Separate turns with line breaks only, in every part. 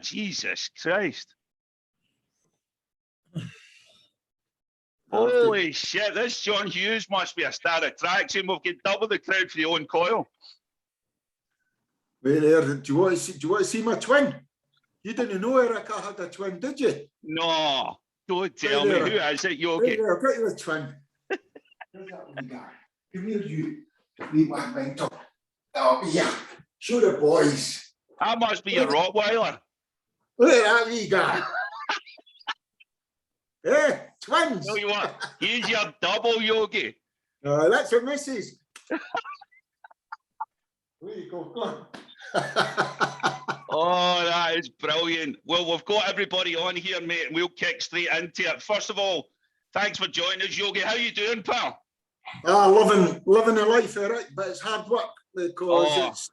Jesus Christ. Holy shit, this John Hughes must be a star attraction. We've got double the crowd for the Owen Coyle.
Wait there, do you want to see my twin? You didn't know Eric I had a twin, did you?
No, don't tell me. Who is it, Yogi?
Right there, I've got you a twin. Here's that wee guy. Come here, you wee one mentor. Oh yeah, show the boys.
That must be a Rottweiler.
Look at that wee guy. Eh, twins.
Tell you what, here's your double, Yogi.
That's what missus. There you go, go on.
Oh, that is brilliant. Well, we've got everybody on here, mate, and we'll kick straight into it. First of all, thanks for joining us, Yogi. How you doing, pal?
Living a life, Eric, but it's hard work because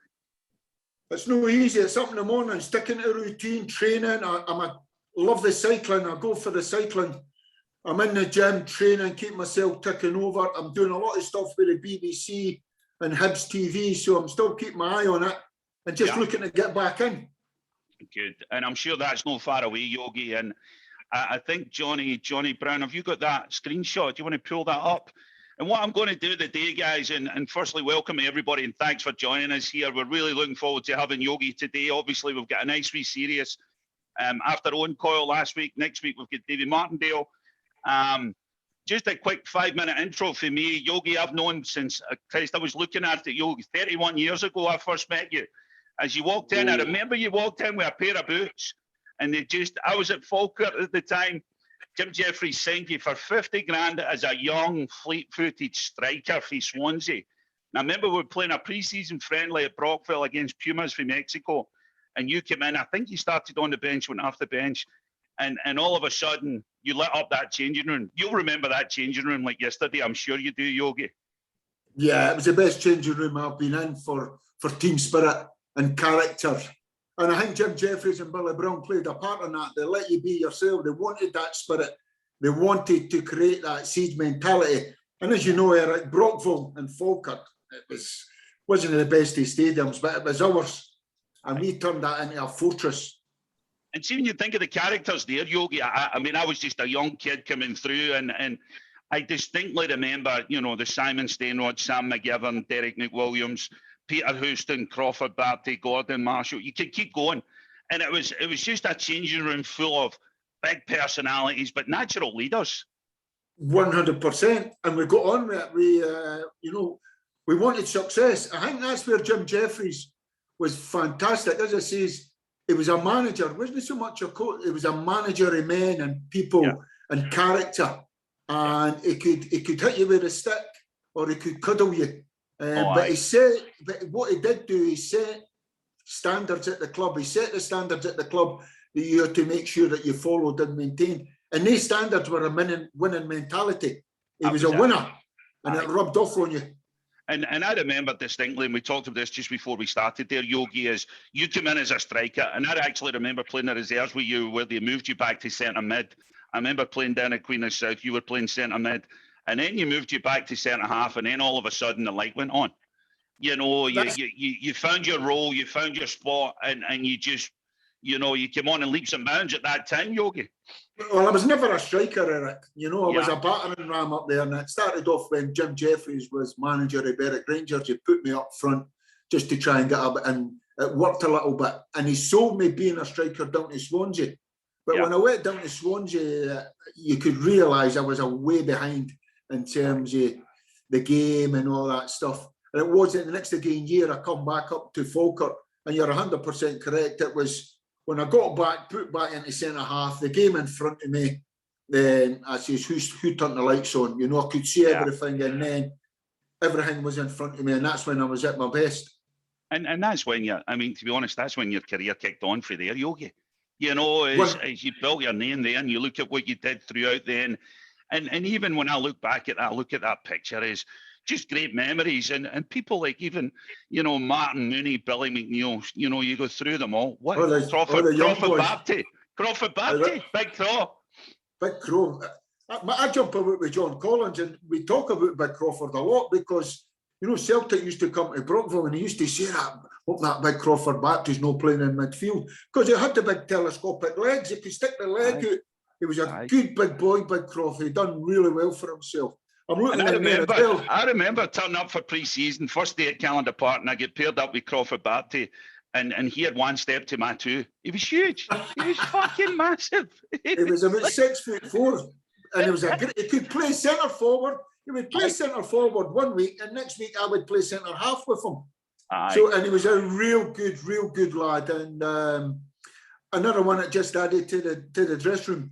it's no easy. It's up in the morning, sticking to routine, training. I love the cycling. I go for the cycling. I'm in the gym, training, keep myself ticking over. I'm doing a lot of stuff with the BBC and Hibs TV, so I'm still keeping my eye on it and just looking to get back in.
Good, and I'm sure that's not far away, Yogi. And I think Johnny Brown, have you got that screenshot? Do you want to pull that up? And what I'm going to do today, guys, and firstly, welcome everybody and thanks for joining us here. We're really looking forward to having Yogi today. Obviously, we've got a nice wee series after Owen Coyle last week. Next week, we've got David Martindale. Just a quick 5-minute intro for me. Yogi, I've known since, Christ, I was looking at it, Yogi, 31 years ago, I first met you. As you walked in, I remember you walked in with a pair of boots and I was at Falkirk at the time. Jim Jeffries signed you for 50 grand as a young, fleet-footed striker for Swansea. And I remember we were playing a pre-season friendly at Brockville against Pumas from Mexico. And you came in, I think you started on the bench, went off the bench. And all of a sudden, you lit up that changing room. You'll remember that changing room like yesterday. I'm sure you do, Yogi.
Yeah, it was the best changing room I've been in for team spirit and character. And I think Jim Jeffries and Billy Brown played a part in that. They let you be yourself. They wanted that spirit. They wanted to create that siege mentality. And as you know, Eric, Brockville and Falkirk, it wasn't the best of stadiums, but it was ours. And we turned that into a fortress.
And see, when you think of the characters there, Yogi, I mean, I was just a young kid coming through and I distinctly remember, you know, the Simon Stainrod, Sam McGivern, Derek McWilliams, Peter Houston, Crawford Barty, Gordon Marshall. You could keep going. And it was just a changing room full of big personalities, but natural leaders.
100%. And we got on with it. We wanted success. I think that's where Jim Jeffries was fantastic. As I say, he was a manager, wasn't so much a coach. He was a manager of men and people and character. And he could hit you with a stick or he could cuddle you. But what he did do, he set standards at the club. He set the standards at the club that you had to make sure that you followed and maintained. And these standards were a winning mentality. He was a winner, and it rubbed off on you.
And I remember distinctly, and we talked about this just before we started there, Yogi, is you came in as a striker, and I actually remember playing the reserves with you where they moved you back to centre mid. I remember playing down at Queen of South, you were playing centre mid. And then you moved you back to centre half, and then all of a sudden the light went on. You know, you found your role, you found your spot, and you just, you know, you came on in leaps and bounds at that time, Yogi.
Well, I was never a striker, Eric. You know, I was a battering ram up there, and it started off when Jim Jeffries was manager of Berwick Rangers. He put me up front just to try and get up, and it worked a little bit. And he sold me being a striker down to Swansea. But when I went down to Swansea, you could realise I was a way behind in terms of the game and all that stuff. And it wasn't the next again year I come back up to Falkirk, and you're 100% correct. It was when I got back, put back into centre half, the game in front of me, then I says, who turned the lights on? You know, I could see everything, and then everything was in front of me, and that's when I was at my best. And
that's when I mean, to be honest, that's when your career kicked on for there, Yogi. You know, as you built your name there, and you look at what you did throughout then. And even when I look back at that, look at that picture, is just great memories. And people like even, you know, Martin Mooney, Billy McNeil, you know, you go through them all. What? Crawford Barty, Big Crow.
Big Crow. I jump about with John Collins, and we talk about Big Crawford a lot because, you know, Celtic used to come to Brockville and he used to say that hope that big Crawford Baptist no playing in midfield, because he had the big telescopic legs. He could stick the leg out. He was a good big boy, big Crawford. He done really well for himself. I'm looking at him there as well.
I remember turning up for pre-season, first day at Calendar Park, and I get paired up with Crawford Baptist, and he had one step to my two. He was huge. He was fucking massive.
He was about 6'4", and he could play centre forward. He would play centre forward one week, and next week I would play centre half with him. So, and he was a real good lad. And another one that just added to the dressing room.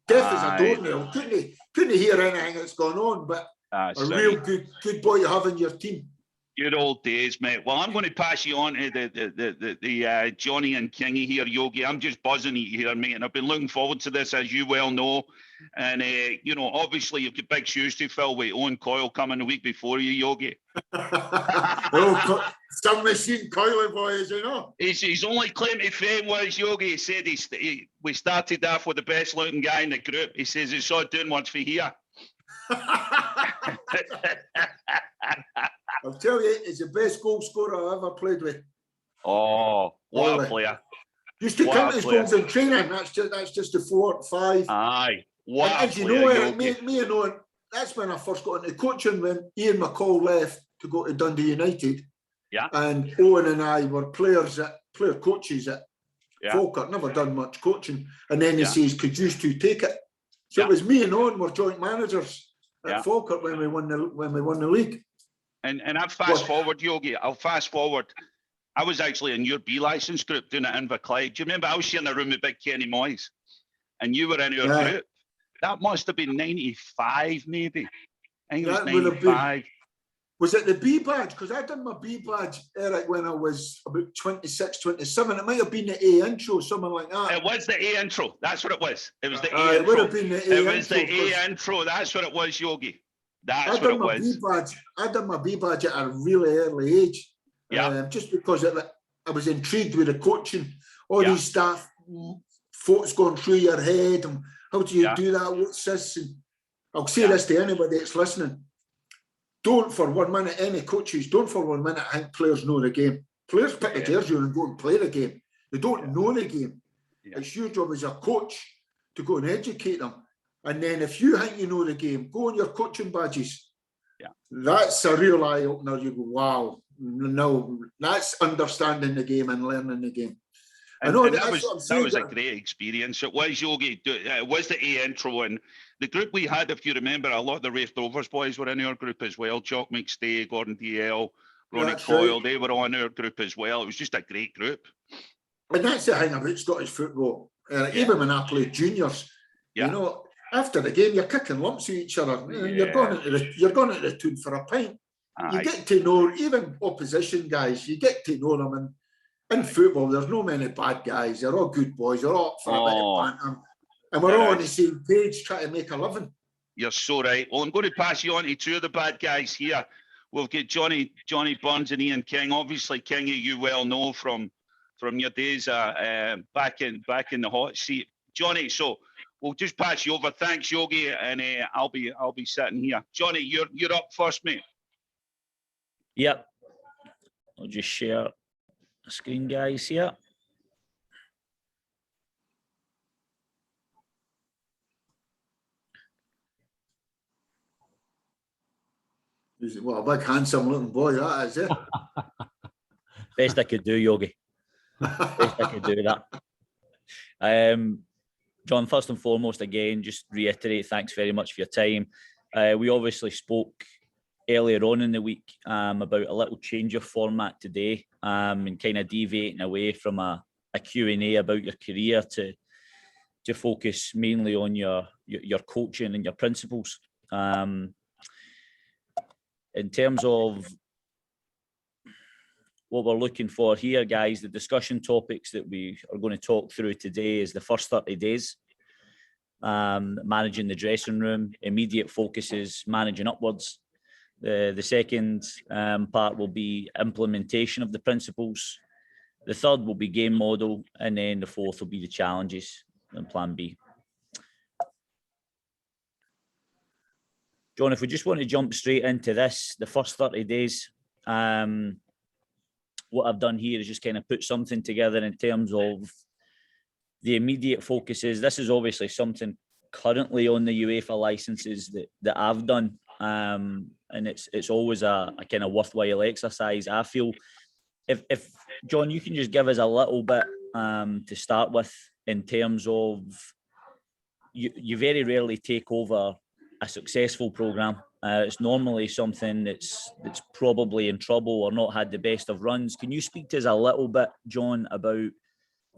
Deaf as a doornail. Couldn't hear anything that's going on, but a real good boy to have in your team.
Good old days, mate. Well, I'm going to pass you on to the Johnny and Kingy here, Yogi. I'm just buzzing here, mate, and I've been looking forward to this, as you well know. And you know, obviously you've got big shoes to fill with Owen Coyle coming the week before you, Yogi.
Some machine Coyle boys, you know.
His only claim to fame was, Yogi, he said we started off with the best looking guy in the group. He says it's all doing what's for here.
I'll tell you, he's the best goal scorer I ever played with.
Oh, what a player.
Used to count his goals in training. That's just the 4 or 5.
Aye. What
and as you know, Eric, me and Owen, that's when I first got into coaching, when Ian McCall left to go to Dundee United.
Yeah.
And Owen and I were player coaches at Falkirk, never done much coaching. And then he says, could you two take it? So it was me and Owen were joint managers at Falkirk when we won the league.
And I'll fast forward, Yogi. I'll fast forward. I was actually in your B license group doing it in Inverclyde. Do you remember I was sharing a room with big Kenny Moyes? And you were in our group. That must have been 95, maybe. I think it was 95.
Was it the B badge? Because I done my B badge, Eric, when I was about 26, 27. It might have been the A intro, something like that.
It was the A intro. That's what it was. It was the A intro.
It would have been the A intro.
It was the A intro. That's what it was, Yogi. That's what it was.
I done my B badge at a really early age. Just because I was intrigued with the coaching. All these staff, thoughts going through your head. And how do you do that? What's this? And I'll say this to anybody that's listening. Don't for 1 minute, any coaches, don't for 1 minute think players know the game. Players pick the jersey and go and play the game. They don't know the game. It's your job as a coach to go and educate them. And then if you think you know the game, go on your coaching badges. That's a real eye-opener. You go, wow, no, that's understanding the game and learning the game.
And that was a great experience. It was, Yogi. It was the A intro, and the group we had, if you remember, a lot of the Wraith Rovers boys were in our group as well. Jock McStay, Gordon DL, Ronnie Coyle, they were on our group as well. It was just a great group. And
that's the thing about Scottish football. Even when I played juniors, you know, after the game, you're kicking lumps at each other. You're going into the tune for a pint. You get to know even opposition guys. You get to know them, and in football, there's no many bad guys. They're all good boys. They're all up for a bit of banter. And we're all on the same page trying to make a living.
You're so right. Well, I'm going to pass you on to two of the bad guys here. We'll get Johnny Burns and Ian King. Obviously, Kingy, you well know from your days back in the hot seat. Johnny, so we'll just pass you over. Thanks, Yogi, and I'll be sitting here. Johnny, you're up first, mate.
Yep. I'll just share the screen, guys, here.
Well, a big, handsome looking boy, that is it.
Best I could do, Yogi. Best I could do that. John, first and foremost, again, just reiterate, thanks very much for your time. We obviously spoke earlier on in the week about a little change of format today and kind of deviating away from a Q&A about your career to focus mainly on your coaching and your principles. In terms of what we're looking for here, guys, the discussion topics that we are going to talk through today is the first 30 days, managing the dressing room, immediate focuses, managing upwards. The second part will be implementation of the principles. The third will be game model, and then the fourth will be the challenges and plan B. John, if we just want to jump straight into this, the first 30 days, what what I've done here is just kind of put something together in terms of the immediate focuses. This is obviously something currently on the UEFA licenses that I've done, and it's always a kind of worthwhile exercise. I feel if John, you can just give us a little bit to start with in terms of you very rarely take over a successful program. It's normally something that's probably in trouble or not had the best of runs. Can you speak to us a little bit, John, about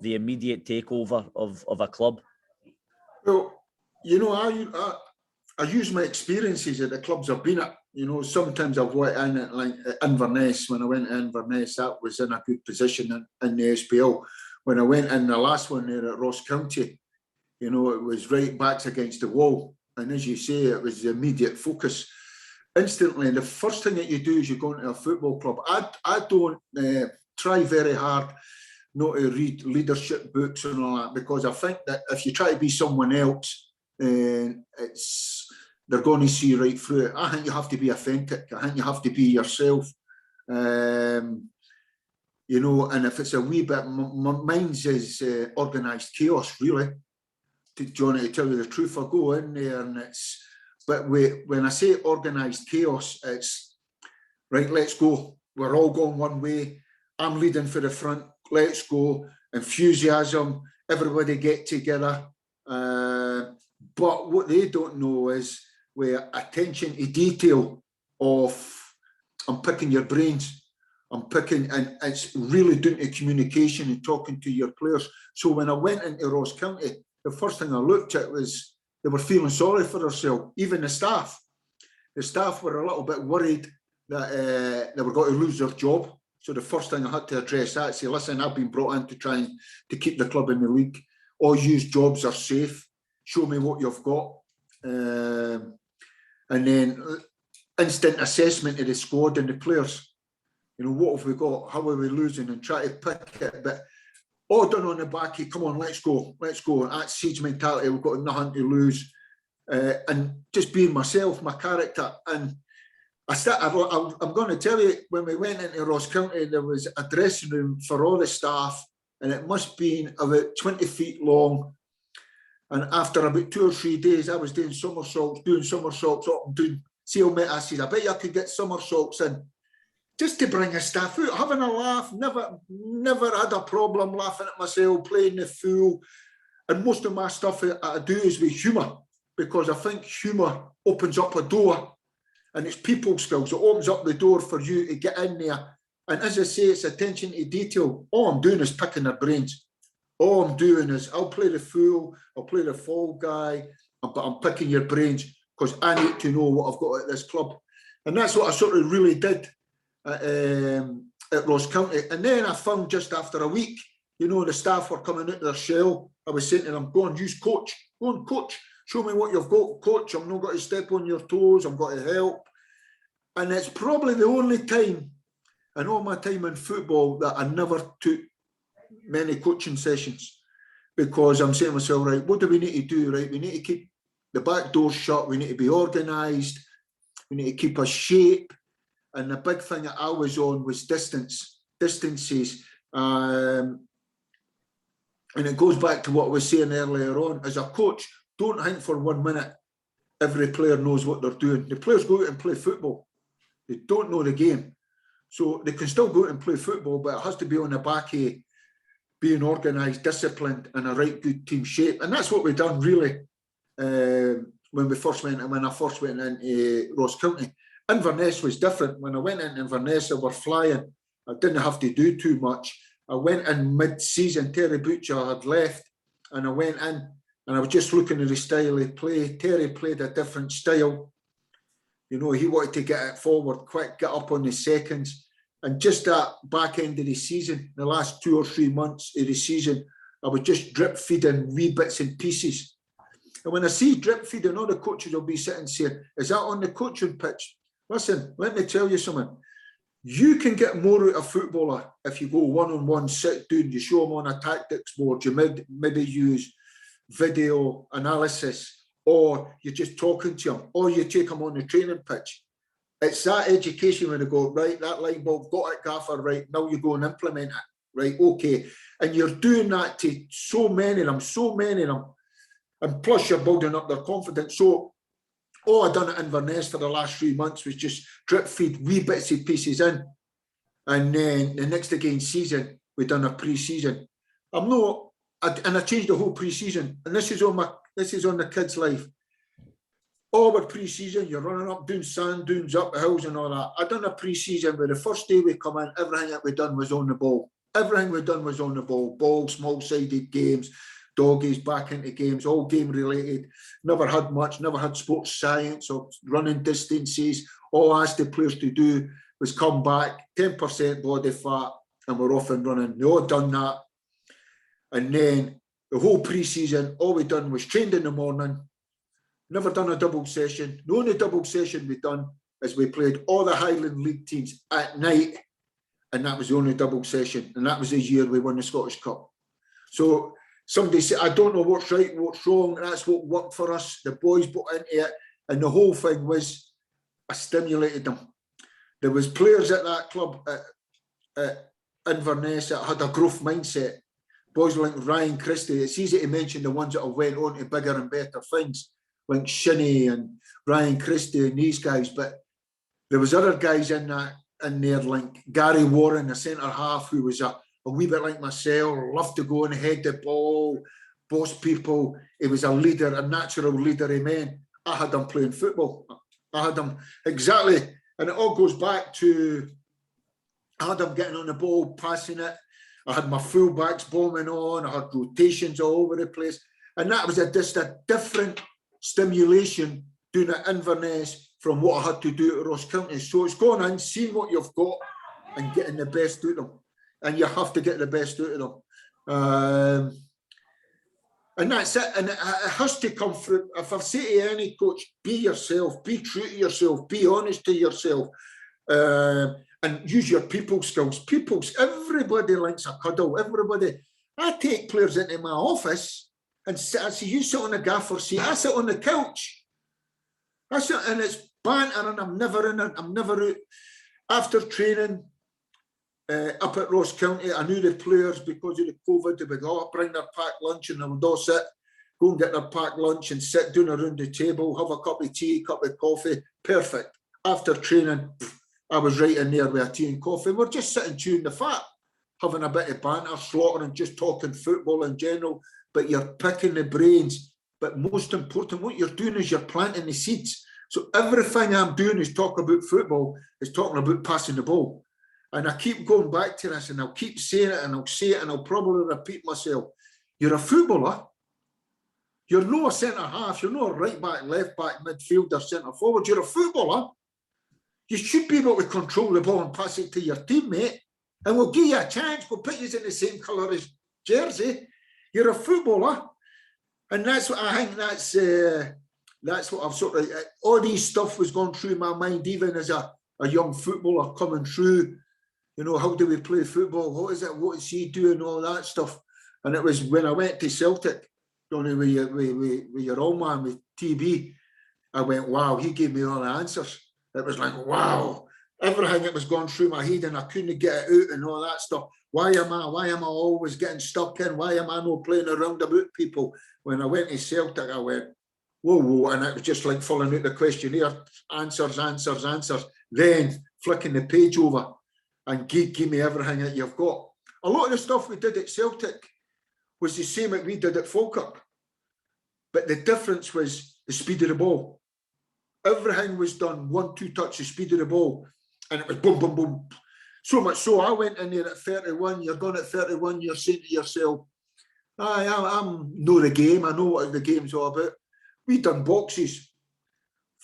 the immediate takeover of a club?
Well, you know, I use my experiences at the clubs I've been at. You know, sometimes I've went in at like Inverness. When I went to Inverness, that was in a good position in the SPL. When I went in the last one there at Ross County, you know, it was right backs against the wall. And as you say, it was the immediate focus. Instantly, the first thing that you do is you go into a football club. I don't try very hard not to read leadership books and all that, because I think that if you try to be someone else, they're going to see right through it. I think you have to be authentic. I think you have to be yourself. You know, and if it's a wee bit, mine's is organised chaos, really. Johnny, to tell you the truth, I go in there and it's, but when I say organised chaos, it's right, let's go. We're all going one way. I'm leading for the front. Let's go. Enthusiasm. Everybody get together. But what they don't know is where attention to detail of, I'm picking your brains. I'm picking, and it's really doing to communication and talking to your players. So when I went into Ross County, the first thing I looked at was they were feeling sorry for themselves, even the staff. The staff were a little bit worried that they were going to lose their job. So the first thing I had to address that, say, listen, I've been brought in to try to keep the club in the league. All used jobs are safe. Show me what you've got. And then instant assessment of the squad and the players. You know, what have we got? How are we losing? And try to pick it. But all done on the back, come on, let's go. That's siege mentality. We've got nothing to lose. And just being myself, my character. And I'm going to tell you, when we went into Ross County, there was a dressing room for all the staff, and it must have been about 20 feet long. And after about 2 or 3 days, I was doing somersaults up and doing seal mate. I said, I bet you I could get somersaults in. Just to bring a staff out, having a laugh, never had a problem laughing at myself, playing the fool. And most of my stuff I do is with humour, because I think humour opens up a door, and it's people skills. It opens up the door for you to get in there. And as I say, it's attention to detail. All I'm doing is picking their brains. All I'm doing is I'll play the fool, I'll play the fall guy, but I'm picking your brains because I need to know what I've got at this club. And that's what I sort of really did at Ross County. And then I found just after a week, you know, the staff were coming out of their shell. I was saying to them, go and use coach. Go and coach. Show me what you've got, coach. I'm not going to step on your toes. I'm going to help. And it's probably the only time in all my time in football that I never took many coaching sessions, because I'm saying to myself, right, what do we need to do? Right, we need to keep the back doors shut. We need to be organised. We need to keep a shape. And the big thing that I was on was distances. And it goes back to what I was saying earlier on. As a coach, don't think for 1 minute every player knows what they're doing. The players go out and play football. They don't know the game. So they can still go out and play football, but it has to be on the back of being organised, disciplined, and a right good team shape. And that's what we've done, really, when I first went into Ross County. Inverness was different. When I went into Inverness, I was flying. I didn't have to do too much. I went in mid-season. Terry Butcher had left, and I went in, and I was just looking at the style he played. Terry played a different style. You know, he wanted to get it forward quick, get up on the seconds. And just that back end of the season, the last 2 or 3 months of the season, I was just drip feeding wee bits and pieces. And when I see drip feeding, all the coaches will be sitting saying, is that on the coaching pitch? Listen, let me tell you something. You can get more out of a footballer if you go one-on-one, sit down, you show them on a tactics board, you maybe use video analysis, or you're just talking to them, or you take them on the training pitch. it's that education when they go, right, that light bulb, got it, gaffer, right, now you go and implement it, right, okay. And you're doing that to so many of them. And plus you're building up their confidence. So all I done at Inverness for the last 3 months was just drip feed wee bits and pieces in. And then the next again season, we done a pre-season. And I changed the whole pre-season. And this is on the kids' life. All with pre-season, you're running up, doing sand dunes, up the hills and all that. I done a pre-season where the first day we come in, everything that we done was on the ball. Everything we done was on the ball. Ball, small-sided games, doggies back into games, all game-related. Never had much, never had sports science or running distances. All I asked the players to do was come back, 10% body fat, and we're off and running. They all done that. And then the whole pre-season, all we done was trained in the morning, never done a double session. The only double session we done is we played all the Highland League teams at night, and that was the only double session. And that was the year we won the Scottish Cup. So somebody said, I don't know what's right, what's wrong. That's what worked for us. The boys bought into it. And the whole thing was, I stimulated them. There was players at that club at Inverness that had a growth mindset. Boys like Ryan Christie. It's easy to mention the ones that have went on to bigger and better things, like Shinnie and Ryan Christie and these guys. But there was other guys in there, like Gary Warren, a centre half, who was a wee bit like myself, loved to go and head the ball, boss people. He was a leader, a natural leader of men. I had him playing football. I had him exactly, and it all goes back to, I had him getting on the ball, passing it. I had my fullbacks bombing on. I had rotations all over the place. And that was just a different stimulation doing at Inverness from what I had to do at Ross County. So it's going in, seeing what you've got and getting the best out of them. And you have to get the best out of them. And that's it. And it has to come through. If I say to any coach, be yourself, be true to yourself, be honest to yourself, and use your people skills. Everybody likes a cuddle. Everybody. I take players into my office and I say, you sit on the gaffer seat, I sit on the couch. I sit, and it's banter, and I'm never in it. I'm never out. After training up at Ross County, I knew the players because of the COVID. They would all bring their packed lunch, and they would all sit, go and get their packed lunch and sit down around the table, have a cup of tea, cup of coffee. Perfect. After training, I was right in there with a tea and coffee. We're just sitting chewing the fat, having a bit of banter, slaughtering, just talking football in general. But you're picking the brains. But most important, what you're doing is you're planting the seeds. So everything I'm doing is talk about football, is talking about passing the ball. And I keep going back to this, and I'll keep saying it, and I'll say it, and I'll probably repeat myself. You're a footballer. You're not a centre-half. You're not a right-back, left-back, midfielder, centre-forward. You're a footballer. You should be able to control the ball and pass it to your teammate, and we'll give you a chance. We'll put you in the same colour as jersey. You're a footballer. And that's what I think, that's what I've sort of, all these stuff was going through my mind, even as a young footballer coming through. You know, how do we play football? What is it? What is he doing? All that stuff. And it was when I went to Celtic, you know, with your old man, with TB, I went, wow, he gave me all the answers. It was like, wow, everything that was going through my head, and I couldn't get it out and all that stuff. Why am I always getting stuck in? Why am I not playing around about people? When I went to Celtic, I went, whoa, and it was just like filling out the questionnaire, answers. Then flicking the page over and give me everything that you've got. A lot of the stuff we did at Celtic was the same that we did at Falkirk. But the difference was the speed of the ball. Everything was done 1-2 touch, the speed of the ball. And it was boom, boom, boom. So much so, I went in there at 31, you're done at 31, you're saying to yourself, I'm know the game, I know what the game's all about. We done boxes,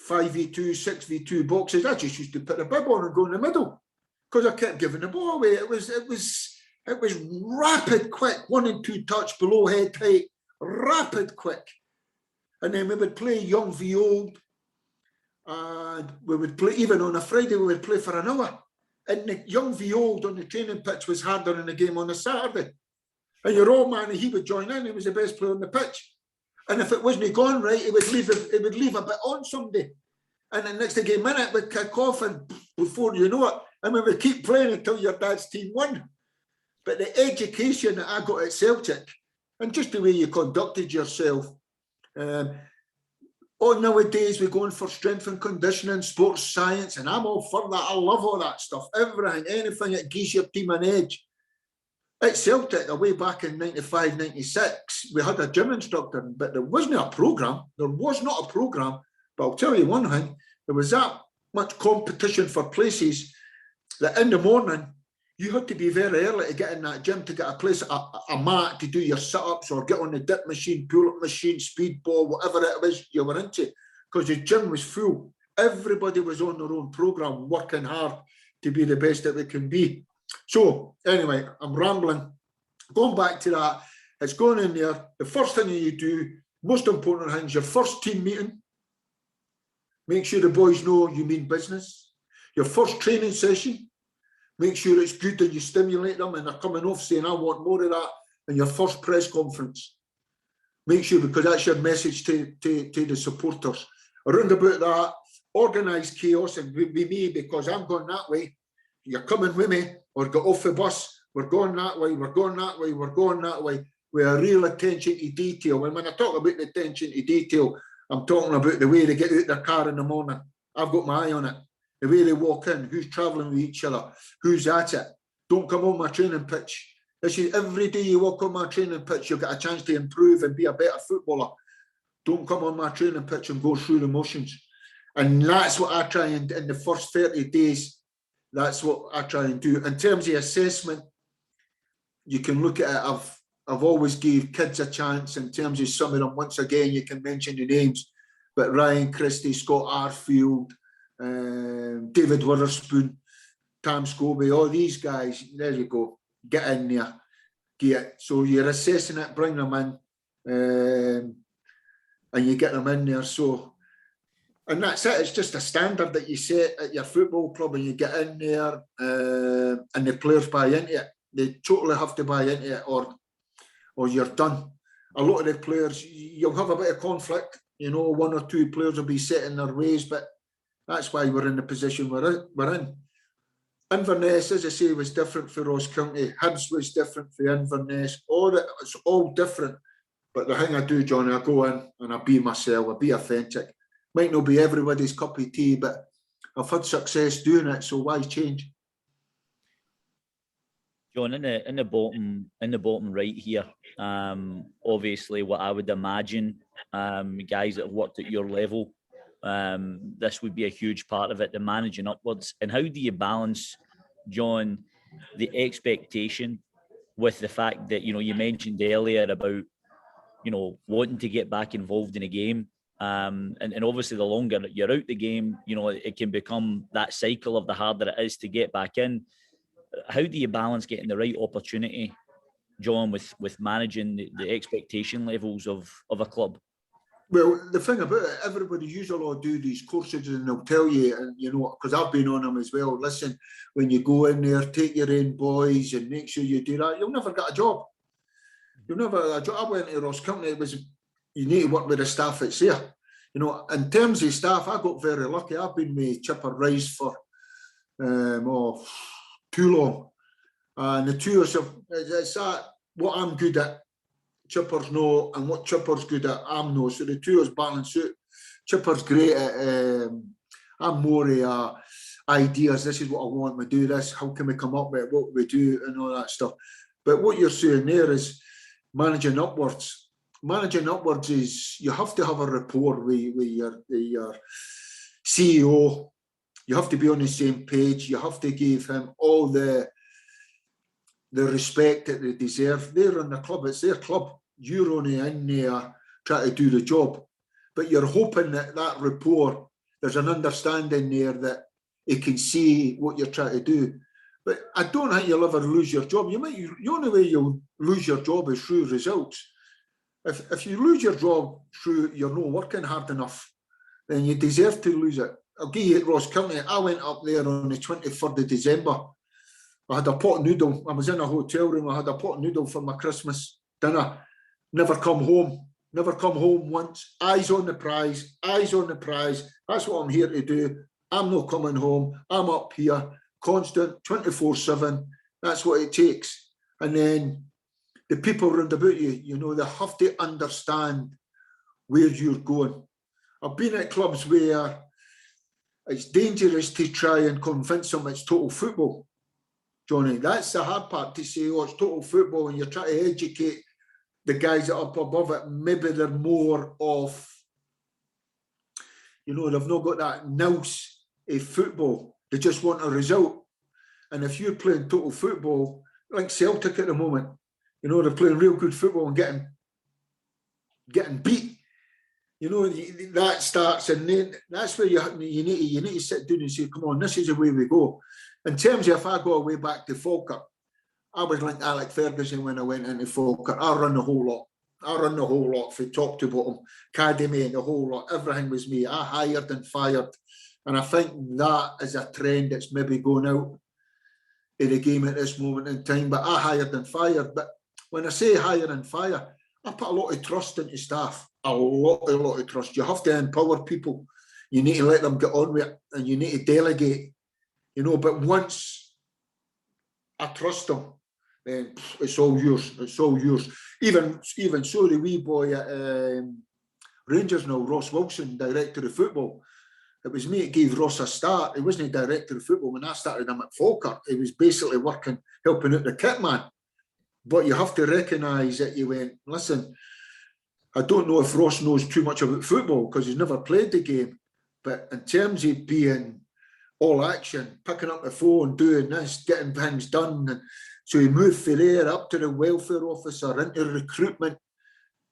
5v2, 6v2 boxes. I just used to put the bib on and go in the middle because I kept giving the ball away. It was rapid, quick, 1 and 2 touch, below head height, rapid, quick. And then we would play young v old. And we would play, even on a Friday, we would play for an hour. And the young v old on the training pitch was harder than the game on a Saturday. And your old man, he would join in. He was the best player on the pitch. And if it wasn't gone right, it would leave a bit on somebody. And the next minute we kick off, and before you know it, I mean, we keep playing until your dad's team won. But the education that I got at Celtic, and just the way you conducted yourself, nowadays we're going for strength and conditioning, sports science, and I'm all for that. I love all that stuff. Everything, anything that gives your team an edge. At Celtic, way back in 95, 96, we had a gym instructor, but there wasn't a programme. There was not a programme. But I'll tell you one thing, there was that much competition for places that in the morning, you had to be very early to get in that gym to get a place, a mat to do your sit-ups or get on the dip machine, pull-up machine, speedball, whatever it was you were into, because the gym was full. Everybody was on their own programme, working hard to be the best that they can be. So anyway, I'm rambling. Going back to that, it's going in there. The first thing you do, most important thing, is your first team meeting. Make sure the boys know you mean business. Your first training session, make sure it's good and you stimulate them and they're coming off saying, I want more of that. And your first press conference, make sure, because that's your message to the supporters. Around about that, organised chaos, and with me, because I'm going that way, you're coming with me, or get off the bus, we're going that way, we're going that way, we're going that way, with a real attention to detail. And when I talk about the attention to detail, I'm talking about the way they get out their car in the morning. I've got my eye on it. The way they walk in, who's travelling with each other, who's at it. Don't come on my training pitch. Every day you walk on my training pitch, you'll get a chance to improve and be a better footballer. Don't come on my training pitch and go through the motions. And that's what I try and, in the first 30 days, that's what I try and do. In terms of assessment, you can look at it. I've always gave kids a chance in terms of some of them. Once again, you can mention the names, but Ryan Christie, Scott Arfield, David Witherspoon, Tam Scobie, all these guys, there you go, get in there, get it. So you're assessing it, bring them in, and you get them in there. So, and that's it, it's just a standard that you set at your football club, and you get in there, and the players buy into it. They totally have to buy into it, or you're done. A lot of the players, you'll have a bit of conflict, you know, one or two players will be set in their ways, but that's why we're in the position we're in. Inverness, as I say, was different for Ross County. Hibs was different for Inverness. It's all different. But the thing I do, Johnny, I go in and I be myself, I be authentic. Might not be everybody's cup of tea, but I've had success doing it, so why change?
John, in the bottom right here, obviously what I would imagine, guys that have worked at your level, this would be a huge part of it, the managing upwards. And how do you balance, John, the expectation with the fact that, you know, you mentioned earlier about, you know, wanting to get back involved in a game, and obviously the longer you're out the game, you know, it can become that cycle of the harder it is to get back in. How do you balance getting the right opportunity, John, with managing the expectation levels of a club?
Well, the thing about it, everybody usually all do these courses and they'll tell you, and you know, because I've been on them as well, listen, when you go in there, take your own boys and make sure you do that, you'll never get a job. You'll never get a job. I went to Ross County, you need to work with the staff that's there. You know, in terms of staff, I got very lucky. I've been with Chipper Rice for too long. And the two of us, it's that, what I'm good at, Chipper's no, and what Chipper's good at, I'm no. So the two of us balance out. Chipper's great at, I'm more ideas. This is what I want, we do this. How can we come up with it? What we do and all that stuff. But what you're saying there is managing upwards. Managing upwards is you have to have a rapport with your CEO. You have to be on the same page. You have to give him all the respect that they deserve. They're in the club. It's their club. You're only in there trying to do the job. But you're hoping that rapport, there's an understanding there that he can see what you're trying to do. But I don't think you'll ever lose your job. The only way you'll lose your job is through results. If you lose your job through you're not working hard enough, then you deserve to lose it. I'll give you at Ross County. I went up there on the 23rd of December. I had a pot of noodle. I was in a hotel room. I had a pot of noodle for my Christmas dinner. Never come home. never come home once. Eyes on the prize, eyes on the prize. That's what I'm here to do. I'm not coming home. I'm up here, constant, 24/7. That's what it takes. And then the people around about you, you know, they have to understand where you're going. I've been at clubs where it's dangerous to try and convince them it's total football, Johnny. That's the hard part, to say, oh, it's total football, and you're trying to educate the guys that are up above it. Maybe they're more of, you know, they've not got that nous of football. They just want a result. And if you're playing total football, like Celtic at the moment, you know, they're playing real good football and getting beat. You know, that starts, and then that's where you need to sit down and say, come on, this is the way we go. In terms of if I go away back to Falkirk, I was like Alec Ferguson when I went into Falkirk. I run the whole lot. I run the whole lot from top to bottom, academy and the whole lot. Everything was me. I hired and fired. And I think that is a trend that's maybe going out in the game at this moment in time. But I hired and fired. But when I say hire and fire, I put a lot of trust into staff. A lot of trust. You have to empower people. You need to let them get on with it, and you need to delegate. You know, but once I trust them, then it's all yours. It's all yours. Even so, the wee boy at Rangers now, Ross Wilson, director of football. It was me that gave Ross a start. He wasn't a director of football when I started him at Falkirk. He was basically working, helping out the kit man. But you have to recognise that you went, listen, I don't know if Ross knows too much about football because he's never played the game. But in terms of being all action, picking up the phone, doing this, getting things done. And so he moved from there up to the welfare officer, into recruitment.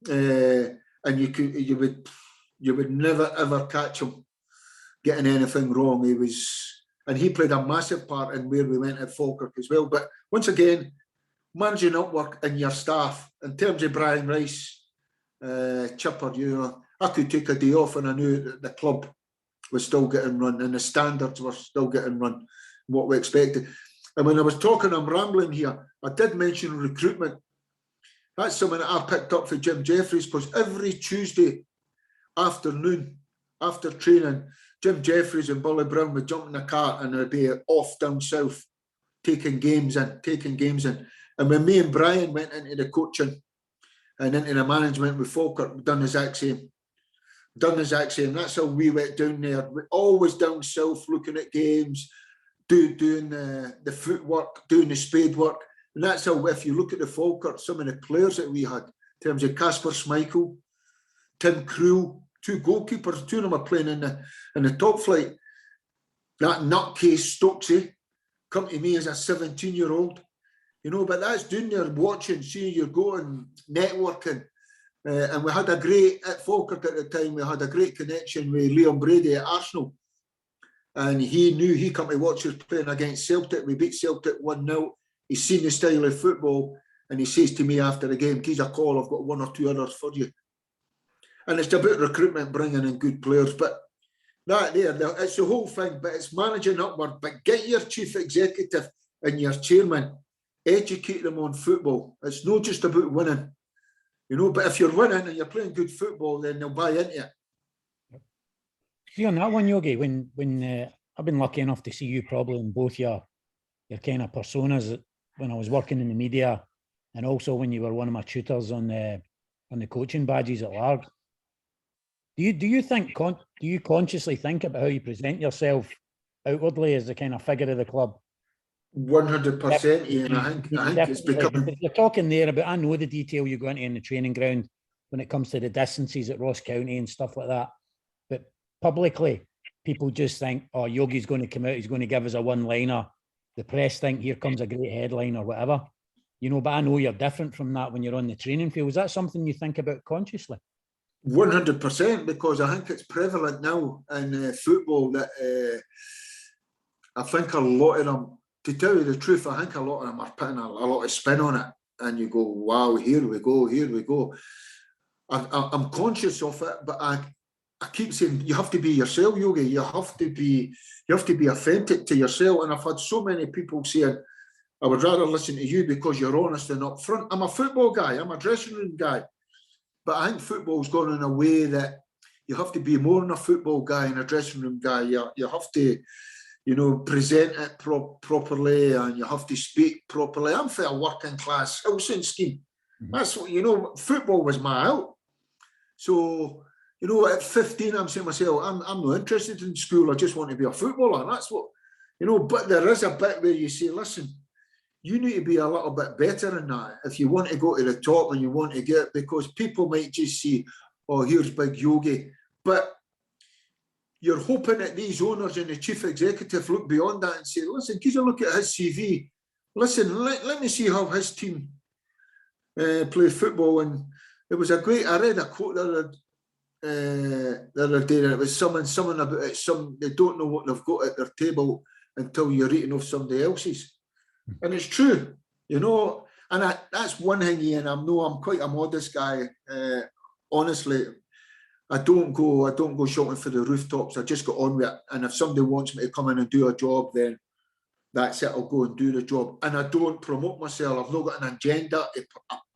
And you would never ever catch him getting anything wrong. He played a massive part in where we went at Falkirk as well. But once again, managing upwork in your staff, in terms of Brian Rice, Chipper, you know, I could take a day off and I knew that the club was still getting run and the standards were still getting run, what we expected. And when I was talking, I'm rambling here, I did mention recruitment. That's something that I picked up for Jim Jeffries, because every Tuesday afternoon, after training, Jim Jeffries and Billy Brown would jump in the car and they'd be off down south, taking games in. And when me and Brian went into the coaching and into the management with Falkirk, we've done the exact same. That's how we went down there. We're always down south looking at games, doing the footwork, doing the spade work. And that's how, if you look at the Falkirk, some of the players that we had, in terms of Casper Schmeichel, Tim Krul, two goalkeepers, two of them are playing in the top flight. That nutcase Stokesy come to me as a 17-year-old. You know, but that's doing there, watching, seeing you going, networking. And we had a great, at Falkirk at the time, we had a great connection with Liam Brady at Arsenal. And he knew, he come to watch us playing against Celtic. We beat Celtic 1-0. He's seen the style of football. And he says to me after the game, "Give us a call, I've got one or two others for you." And it's about recruitment, bringing in good players. But that there, it's the whole thing, but it's managing upward. But get your chief executive and your chairman, educate them on football. It's not just about winning, you know, but if you're winning and you're playing good football, then they'll buy into it.
See, on that one, Yogi, when I've been lucky enough to see you probably in both your kind of personas when I was working in the media, and also when you were one of my tutors on the coaching badges at Larg. Do you consciously think about how you present yourself outwardly as the kind of figure of the club?
100%, Ian. I think it's becoming.
You're talking there about, I know the detail you go into in the training ground when it comes to the distances at Ross County and stuff like that. But publicly, people just think, oh, Yogi's going to come out, he's going to give us a one-liner. The press think, here comes a great headline or whatever. You know, but I know you're different from that when you're on the training field. Is that something you think about consciously?
100%, because I think it's prevalent now in football that I think a lot of them, to tell you the truth, I think a lot of them are putting a lot of spin on it, and you go, wow, here we go. I'm conscious of it, but I keep saying you have to be yourself, Yogi. You have to be authentic to yourself. And I've had so many people saying, I would rather listen to you because you're honest and upfront. I'm a football guy. I'm a dressing room guy. But I think football's gone in a way that you have to be more than a football guy and a dressing room guy. You have to, you know, present it properly, and you have to speak properly. I'm for a working class housing scheme. That's what, you know, football was my out. So, you know, at 15, I'm saying to myself, I'm not interested in school. I just want to be a footballer. And that's what, you know, but there is a bit where you say, listen, you need to be a little bit better than that if you want to go to the top and you want to get, because people might just see, oh, here's big Yogi. But you're hoping that these owners and the chief executive look beyond that and say, listen, can you look at his CV? Listen, let me see how his team play football. And it was a great, I read a quote the other day, and it was someone about it, they don't know what they've got at their table until you're eating off somebody else's. And it's true, you know, and that's one thing, Ian. I'm quite a modest guy. Honestly, I don't go shouting for the rooftops. I just get on with it. And if somebody wants me to come in and do a job, then that's it. I'll go and do the job. And I don't promote myself. I've not got an agenda to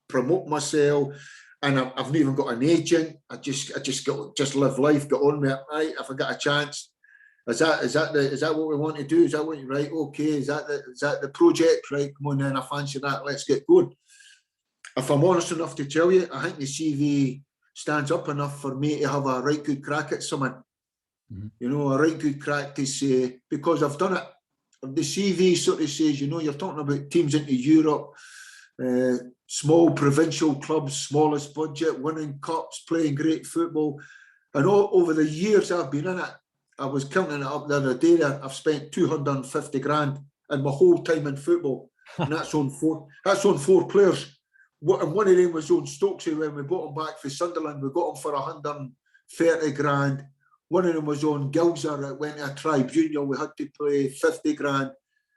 promote myself. And I've not even got an agent. I just live life, get on with it. Right? If I get a chance. Is that what we want to do? Is that what you right? Okay, is that the project? Right, come on then, I fancy that. Let's get going. If I'm honest enough to tell you, I think the CV stands up enough for me to have a right good crack at someone. You know, a right good crack to say, because I've done it. The CV sort of says, you know, you're talking about teams into Europe, small provincial clubs, smallest budget, winning cups, playing great football. And all over the years I've been in it, I was counting it up the other day. I've spent 250 grand in my whole time in football, and that's on four players. And one of them was on Stokesy when we bought him back for Sunderland. We got him for 130 grand. One of them was on Gilzer that went to a tribunal. We had to pay 50 grand.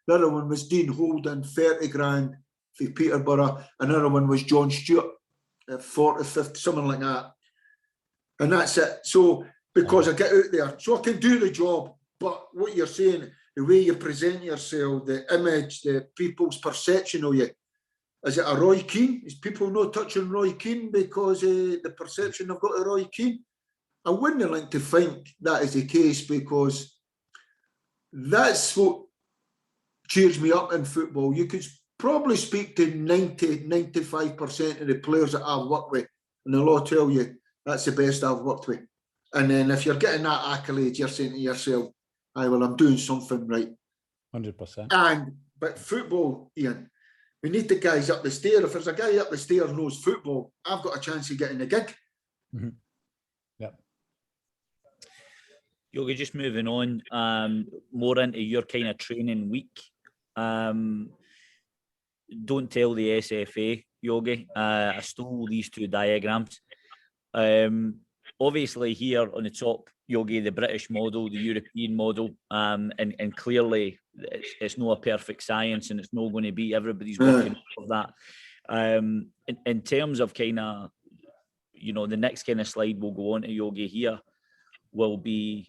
The other one was Dean Holden, 30 grand for Peterborough. Another one was John Stewart, 40, 50, something like that. And that's it. So, because I get out there, so I can do the job. But what you're saying, the way you present yourself, the image, the people's perception of you, is it a Roy Keane? Is people not touching Roy Keane because the perception they've got of Roy Keane? I wouldn't like to think that is the case, because that's what cheers me up in football. You could probably speak to 90–95% of the players that I've worked with, and they'll all tell you that's the best I've worked with. And then if you're getting that accolade, you're saying to yourself, "Aye, well, I'm doing something right."
100%.
But football, Ian, we need the guys up the stair. If there's a guy up the stair who knows football, I've got a chance of getting a gig.
Yep. Yogi, just moving on, more into your kind of training week. Don't tell the SFA, Yogi. I stole these two diagrams. Obviously here on the top, Yogi, the British model, the European model, and clearly it's not a perfect science, and it's not going to be. Everybody's working for that. In terms of kind of, you know, the next kind of slide we'll go on to, Yogi, here will be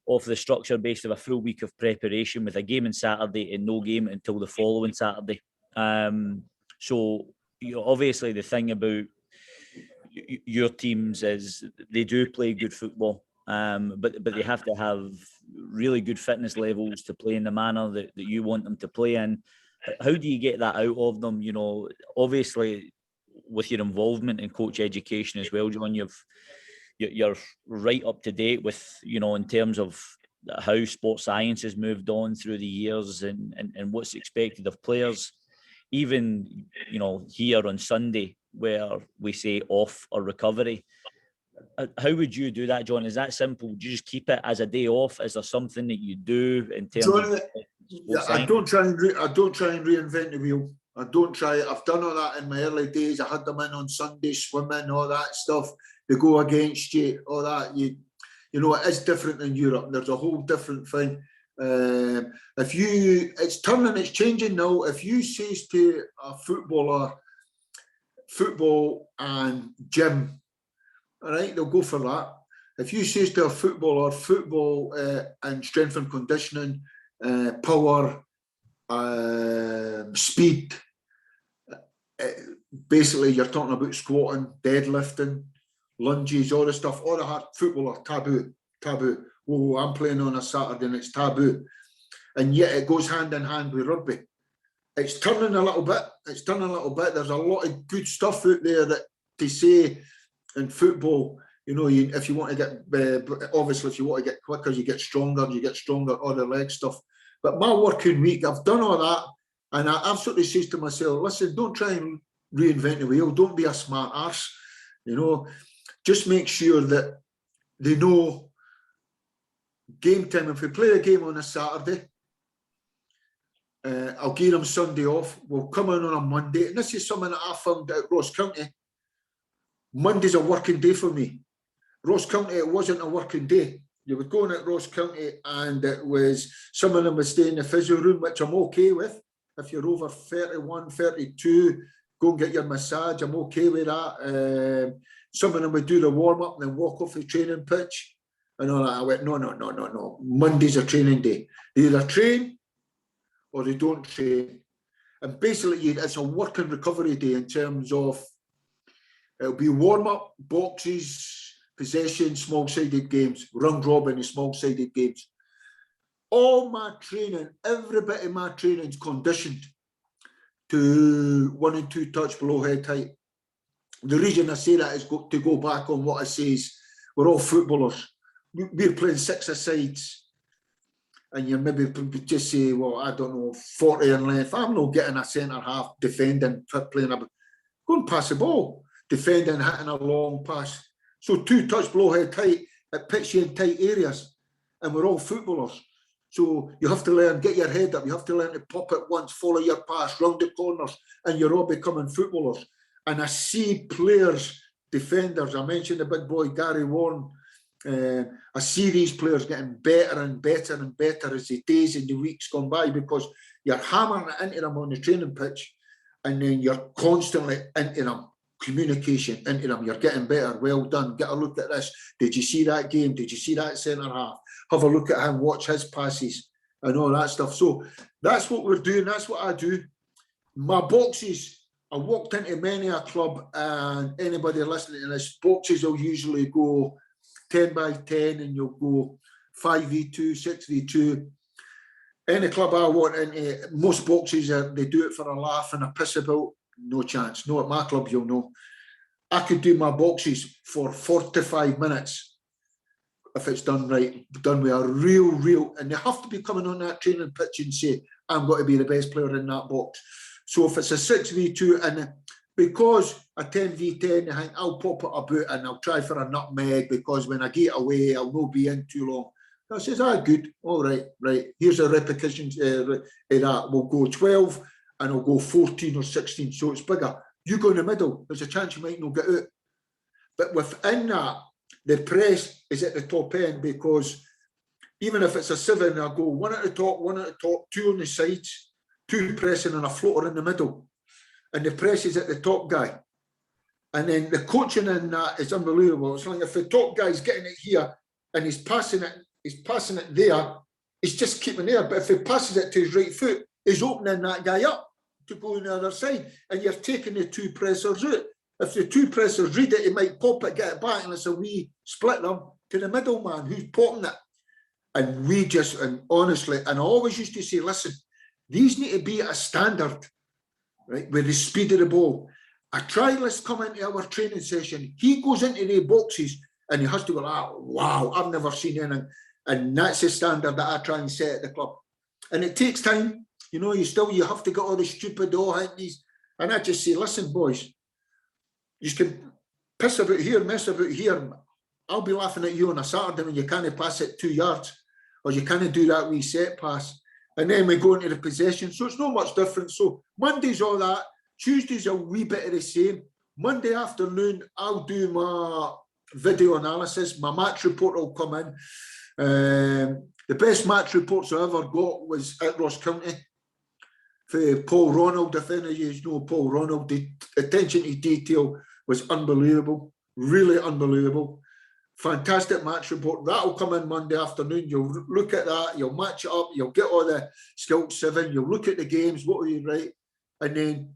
off the structure based of a full week of preparation with a game on Saturday and no game until the following Saturday. So, you know, obviously the thing about your teams is they do play good football, but they have to have really good fitness levels to play in the manner that you want them to play in. How do you get that out of them? You know, obviously with your involvement in coach education as well, John, you're right up to date with, you know, in terms of how sports science has moved on through the years and what's expected of players. Even, you know, here on Sunday, where we say off or recovery, how would you do that, John? Is that simple? Do you just keep it as a day off? Is there something that you do in terms of
I don't try and reinvent the wheel. I don't try. I've done all that in my early days. I had them in on Sunday, swimming, all that stuff. They go against you, all that. You know, it is different in Europe. There's a whole different thing. It's turning, it's changing now. If you say to a footballer, football and gym, all right, they'll go for that. If you say to a footballer, football and strength and conditioning, power, speed, basically you're talking about squatting, deadlifting, lunges, all the stuff. All the hard football are taboo. Oh, I'm playing on a Saturday and it's taboo. And yet it goes hand in hand with rugby. It's turning a little bit. There's a lot of good stuff out there that they say in football. You know, if you want to get, obviously, if you want to get quicker, you get stronger, all the leg stuff. But my working week, I've done all that. And I absolutely say to myself, listen, don't try and reinvent the wheel. Don't be a smart arse. You know, just make sure that they know game time. If we play a game on a Saturday, I'll give them Sunday off. We'll come in on a Monday. And this is something that I found at Ross County. Monday's a working day for me. Ross County, it wasn't a working day. You would go in at Ross County and it was, some of them would stay in the physio room, which I'm okay with. If you're over 31, 32, go and get your massage. I'm okay with that. Some of them would do the warm-up and then walk off the training pitch. And all that. I went, no. Monday's a training day. They either train or they don't train. And basically, it's a working recovery day in terms of, it'll be warm-up, boxes, possession, small-sided games, round robin and small-sided games. All my training, every bit of my training is conditioned to 1 and 2 touch below head height. The reason I say that is to go back on what I say is we're all footballers. We're playing 6-a-sides. And you maybe just say, well, I don't know, 40 in length. I'm not getting a centre half defending, playing a, go and pass the ball, defending, hitting a long pass. So 2 touch below head height, it puts you in tight areas. And we're all footballers. So you have to learn, get your head up. You have to learn to pop it once, follow your pass, round the corners, and you're all becoming footballers. And I see players, defenders, I mentioned the big boy, Gary Warren. I see these players getting better and better and better as the days and the weeks gone by, because you're hammering it into them on the training pitch and then you're constantly into them, communication into them. You're getting better. Well done. Get a look at this. Did you see that game? Did you see that centre half? Have a look at him, watch his passes and all that stuff. So that's what we're doing. That's what I do. My boxes, I walked into many a club, and anybody listening to this, boxes will usually go 10 by 10 and you'll go 5v2, 6v2. Any club I want into, most boxes, they do it for a laugh and a piss about. No chance. No, at my club, you'll know. I could do my boxes for 45 minutes if it's done right, done with a real, and they have to be coming on that training pitch and say, I'm going to be the best player in that box. So if it's a 6v2, and because a 10v10, I think I'll pop it about and I'll try for a nutmeg, because when I get away, I'll not be in too long. I says, good, all right, here's a repetition of that. We'll go 12 and I'll go 14 or 16, so it's bigger. You go in the middle, there's a chance you might not get out. But within that, the press is at the top end, because even if it's a 7, I'll go 1 at the top, 2 on the sides, 2 pressing and a floater in the middle. And the press is at the top guy. And then the coaching in that is unbelievable. It's like if the top guy's getting it here and he's passing it there, he's just keeping there. But if he passes it to his right foot, he's opening that guy up to go on the other side. And you're taking the 2 pressers out. If the 2 pressers read it, he might pop it, get it back, and it's a wee split them to the middleman who's popping it. And we just, and honestly, and I always used to say, listen, these need to be at a standard, right, with the speed of the ball. A trialist come into our training session, he goes into the boxes and he has to go, wow, I've never seen anything. And that's the standard that I try and set at the club. And it takes time, you know, you have to get all the stupid these. And I just say, listen, boys, you can piss about here, mess about here. I'll be laughing at you on a Saturday when you can't pass it 2 yards, or you can't do that wee set pass. And then we go into the possession. So it's not much different. So Monday's all that. Tuesday's a wee bit of the same. Monday afternoon, I'll do my video analysis. My match report will come in. The best match reports I ever got was at Ross County. For Paul Ronald, if any of you know Paul Ronald, the attention to detail was unbelievable. Really unbelievable. Fantastic match report. That'll come in Monday afternoon. You'll look at that, you'll match it up, you'll get all the Scout 7, you'll look at the games, what are you right? And then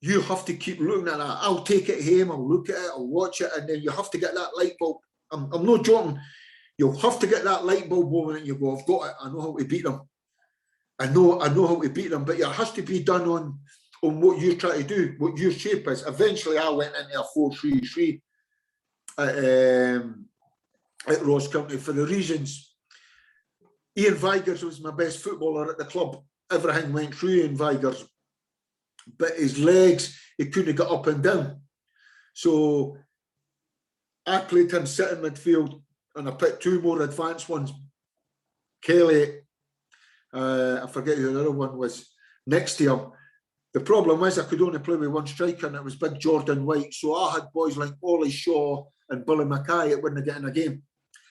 you have to keep looking at that. I'll take it home, I'll look at it, I'll watch it, and then you have to get that light bulb. I'm not joking. You'll have to get that light bulb moment and you go, I've got it, I know how to beat them. I know how to beat them, but it has to be done on what you try to do, what your shape is. Eventually, I went into a 4-3-3 at Ross County for the reasons. Ian Vigurs was my best footballer at the club. Everything went through Ian Vigurs, but his legs, he couldn't get up and down. So I played him sitting midfield, and I picked 2 more advanced ones. Kelly, I forget who the other one was, next to him. The problem was I could only play with 1 striker, and it was big Jordan White. So I had boys like Ollie Shaw and Billy Mackay that wouldn't get in a game.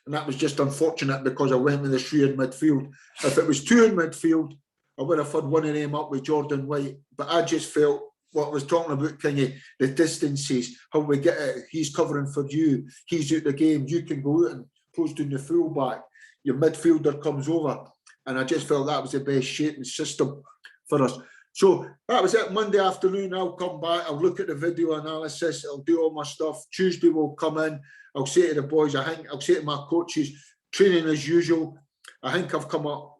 And that was just unfortunate because I went with the 3 in midfield. If it was 2 in midfield, I would have had one of them up with Jordan White. But I just felt what I was talking about, Kingy, the distances, how we get it. He's covering for you. He's out the game. You can go out and close down the full-back. Your midfielder comes over. And I just felt that was the best shape and system for us. So that was it. Monday afternoon, I'll come back. I'll look at the video analysis. I'll do all my stuff. Tuesday, we'll come in. I'll say to the boys, I'll say to my coaches, training as usual. I think I've come up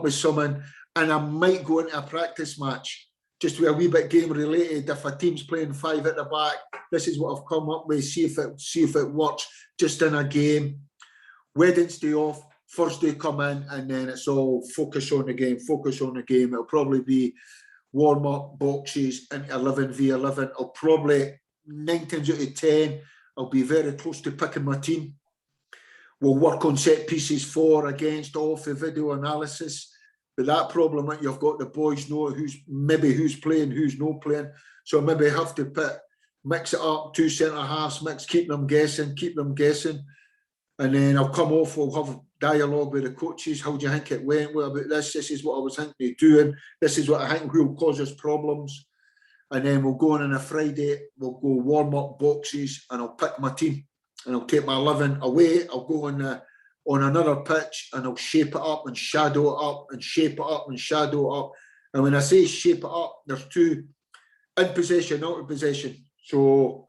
with something, and I might go into a practice match, just with a wee bit game related. If a team's playing 5 at the back, this is what I've come up with. See if it works just in a game. Wednesday off. Thursday come in, and then it's all focus on the game, focus on the game. It'll probably be warm-up boxes into 11v11. I'll probably 9 times out of 10, I'll be very close to picking my team. We'll work on set pieces for, against, off the video analysis. But that problem that you've got the boys know who's playing, who's not playing. So maybe have to mix it up, 2 centre-halves, keep them guessing. And then I'll come off, we'll have dialogue with the coaches. How do you think it went? What about this? This is what I was thinking of doing. This is what I think will cause us problems. And then we'll go on a Friday, we'll go warm-up boxes, and I'll pick my team. And I'll take my 11 away. I'll go on another pitch, and I'll shape it up and shadow it up and shape it up and shadow it up. And when I say shape it up, there's 2, in possession, out of possession. So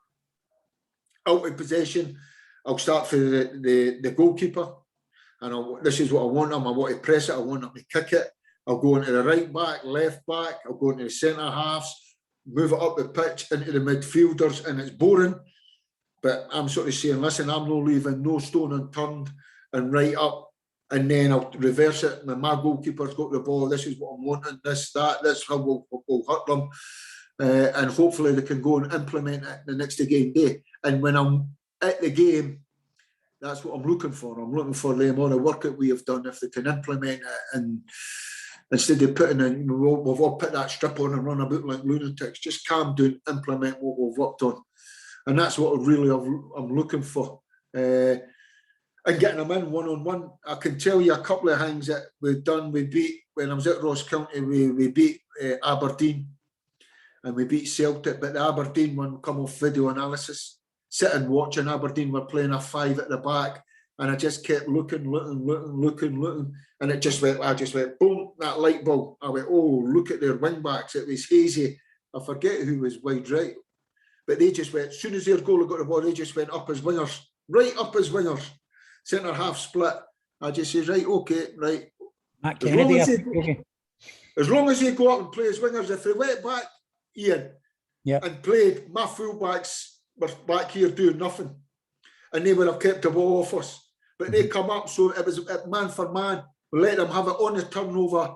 out of possession, I'll start for the goalkeeper, and this is what I want him. I want to press it. I want him to kick it. I'll go into the right back, left back. I'll go into the centre halves, move it up the pitch into the midfielders, and it's boring. But I'm sort of saying, listen, I'm not leaving no stone unturned, and right up, and then I'll reverse it. When my goalkeeper's got the ball, this is what I'm wanting. This, how we'll hurt them, and hopefully they can go and implement it the next game day. And when I'm at the game, that's what I'm looking for. I'm looking for them, all the work that we have done, if they can implement it, and instead of putting in, we've all put that strip on and run about like lunatics, just calm down, implement what we've worked on. And that's what I'm looking for. And getting them in one-on-one. I can tell you a couple of things that we've done. We beat, when I was at Ross County, we beat Aberdeen, and we beat Celtic, but the Aberdeen one come off video analysis. Sitting watching, Aberdeen were playing a 5 at the back, and I just kept looking, and it just went, I just went, boom, that light bulb. I went, oh, look at their wing backs. It was hazy. I forget who was wide right, but they just went, as soon as their goalie got the ball, they just went up as wingers, right up as wingers, centre half split. I just said, right, okay, right. As long as they go up and play as wingers, if they went back, Ian, and played, my fullbacks were back here doing nothing, and they would have kept the ball off us. But they come up, so it was man for man. We let them have it on the turnover.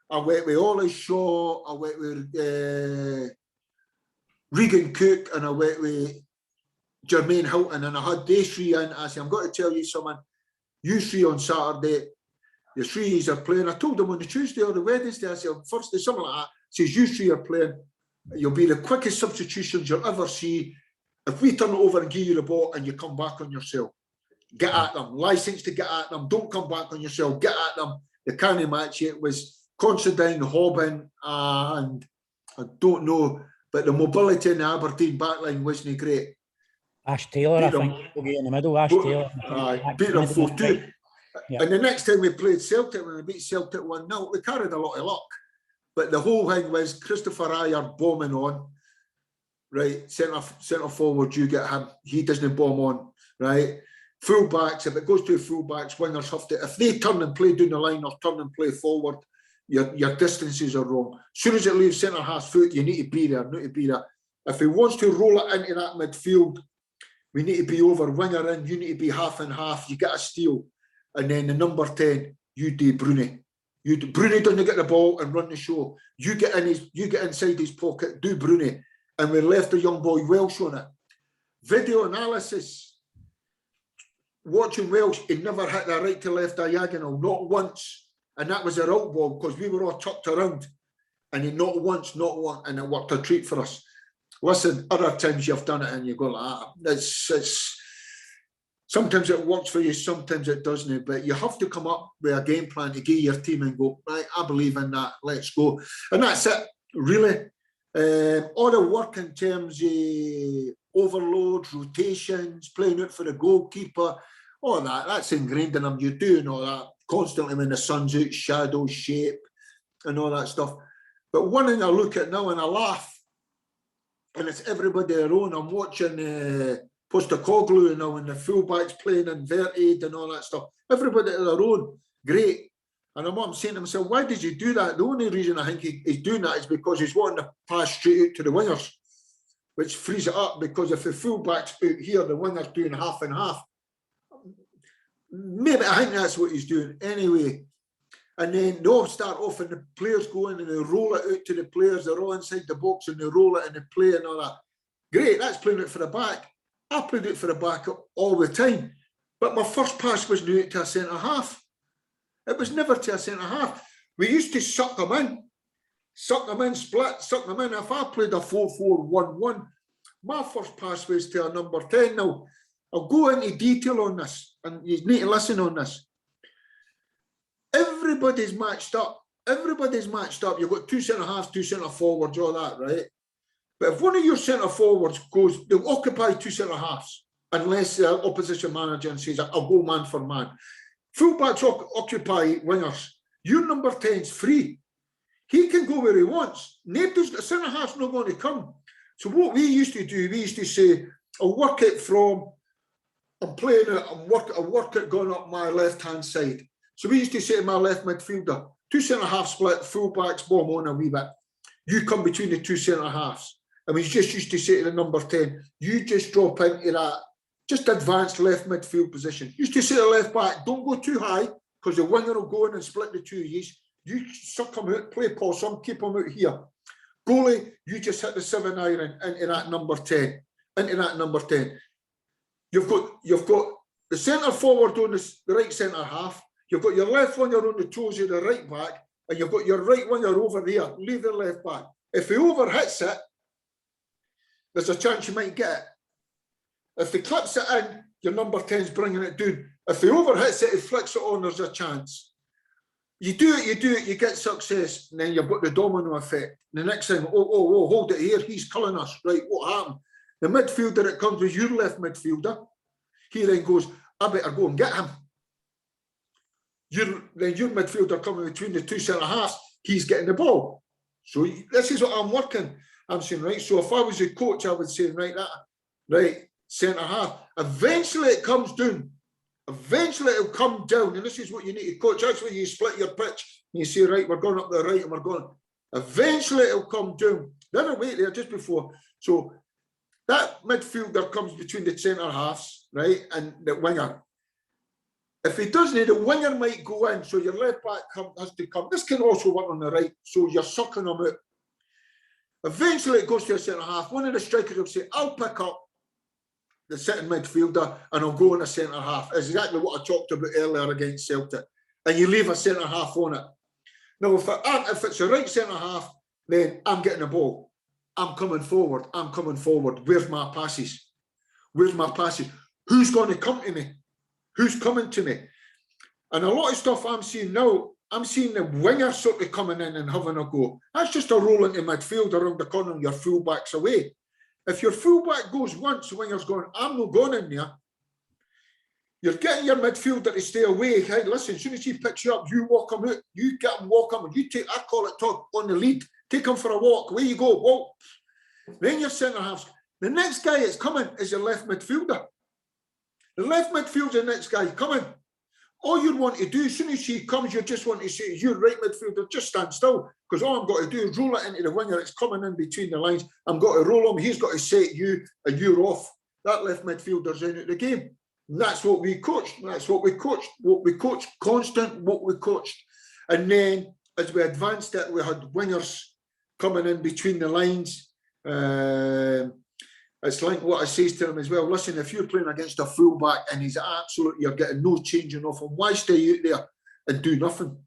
I went with Ollie Shaw, I went with Regan Cook, and I went with Jermaine Hilton, and I had these 3 in. I said, I'm going to tell you something. You 3 on Saturday, the 3s are playing. I told them on the Tuesday or the Wednesday, I said, first day, something like that. Says, you 3 are playing. You'll be the quickest substitutions you'll ever see. If we turn it over and give you the ball and you come back on yourself, get at them. License to get at them. Don't come back on yourself. Get at them. The canny match, it was Considine, Hobbin, and I don't know, but the mobility in the Aberdeen backline wasn't great.
Ash Taylor, I think, will be in the middle. Ash Taylor.
Beat them 4-2. And the next time we played Celtic, when we beat Celtic 1-0, we carried a lot of luck. But the whole thing was Christopher Ayer bombing on. right? Centre forward, you get him. He doesn't bomb on, right? Fullbacks, if it goes to fullbacks, wingers have to, if they turn and play down the line or turn and play forward, your distances are wrong. As soon as it leaves centre half's foot, you need to be there, If he wants to roll it into that midfield, we need to be over winger in, you need to be half and half, you get a steal. And then the number 10, you do Bruni. Bruni doesn't get the ball and run the show. You get inside his pocket, do Bruni. And we left the young boy Welsh on it. Video analysis. Watching Welsh, he never hit the right to left diagonal, not once. And that was a out ball because we were all tucked around. And he not once, and it worked a treat for us. Listen, other times you've done it and you go like that. It's sometimes it works for you, sometimes it doesn't. But you have to come up with a game plan to get your team and go, right, I believe in that, let's go. And that's it, really. All the work in terms of overloads, rotations, playing out for the goalkeeper, all that's ingrained in them. You're doing all that constantly when the sun's out, shadow, shape, and all that stuff. But one thing I look at now and I laugh, and it's everybody their own. I'm watching Postecoglou now and the fullbacks playing inverted and all that stuff. Everybody their own, great. And I'm saying to myself, why did you do that? The only reason I think he's doing that is because he's wanting to pass straight out to the wingers, which frees it up, because if the fullback's out here, the winger's doing half and half. Maybe I think that's what he's doing anyway. And then they'll start off and the players go in and they roll it out to the players. They're all inside the box and they roll it and they play and all that. Great, that's playing it for the back. I played it for the back all the time. But my first pass was new to a centre half. It was never to a centre half. We used to suck them in, split, suck them in. If I played a 4-4-1-1, my first pass was to a number 10. Now, I'll go into detail on this, and you need to listen on this. Everybody's matched up. You've got two centre halves, two centre forwards, all that, right? But if one of your centre forwards goes, they'll occupy two centre halves, unless the opposition manager says, I'll go man for man. Fullbacks occupy wingers. Your number 10's free. He can go where he wants. The centre half's not going to come. So what we used to do, we used to say, I'll work it from, I'm playing it, I'll work it going up my left-hand side. So we used to say to my left midfielder, two centre half split, fullbacks bomb on a wee bit. You come between the two centre halves. And we just used to say to the number 10, you just drop into that, just advanced left midfield position. Used to say to the left back, don't go too high, because the winger will go in and split the two of you. You suck them out, play possum, keep them out here. Goalie, you just hit the 7-iron into that number 10. You've got the centre forward on the right centre half. You've got your left winger on the toes of the right back, and you've got your right winger over there. Leave the left back. If he overhits it, there's a chance you might get it. If he clips it in, your number 10's bringing it down. If he overhits it, he flicks it on, there's a chance. You do it, you get success, and then you've got the domino effect. The next thing, hold it here, he's killing us. Right, what happened? The midfielder that comes with your left midfielder, he then goes, I better go and get him. Then your midfielder coming between the two centre halves, he's getting the ball. So this is what I'm working. I'm saying, right, so if I was a coach, I would say, right, centre half. Eventually it comes down. Eventually it'll come down. And this is what you need to coach. That's when you split your pitch. And you say, right, we're going up the right and we're going. Eventually it'll come down. Then wait there just before. So that midfielder comes between the centre halves, right, and the winger. If he doesn't, the winger might go in. So your left back has to come. This can also work on the right. So you're sucking them out. Eventually it goes to a centre half. One of the strikers will say, I'll pick up the sitting midfielder and I'll go in a centre half. It's exactly what I talked about earlier against Celtic. And you leave a centre half on it. Now, if it's a right centre half, then I'm getting the ball. I'm coming forward. Where's my passes? Who's going to come to me? Who's coming to me? And a lot of stuff I'm seeing now, I'm seeing the winger sort of coming in and having a go. That's just a roll into midfield around the corner and your fullback's away. If your fullback goes once, the winger's going, I'm not going in there. You're getting your midfielder to stay away. Hey, listen, as soon as he picks you up, you walk him out. You get him, walk him. You take, I call it talk on the lead. Take him for a walk. Away you go. Walk. Then your centre halves. The next guy that's coming is your left midfielder. The left midfielder, the next guy coming. All you want to do, as soon as he comes, you just want to say, you right midfielder, just stand still. Because all I've got to do is roll it into the winger. It's coming in between the lines. I'm got to roll him. He's got to set you, and you're off. That left midfielder's in at the game. And that's what we coached. That's what we coached. What we coached, constant, what we coached. And then, as we advanced it, we had wingers coming in between the lines. It's like what I say to them as well. Listen, if you're playing against a fullback and he's absolutely, you're getting no changing off him, why stay out there and do nothing?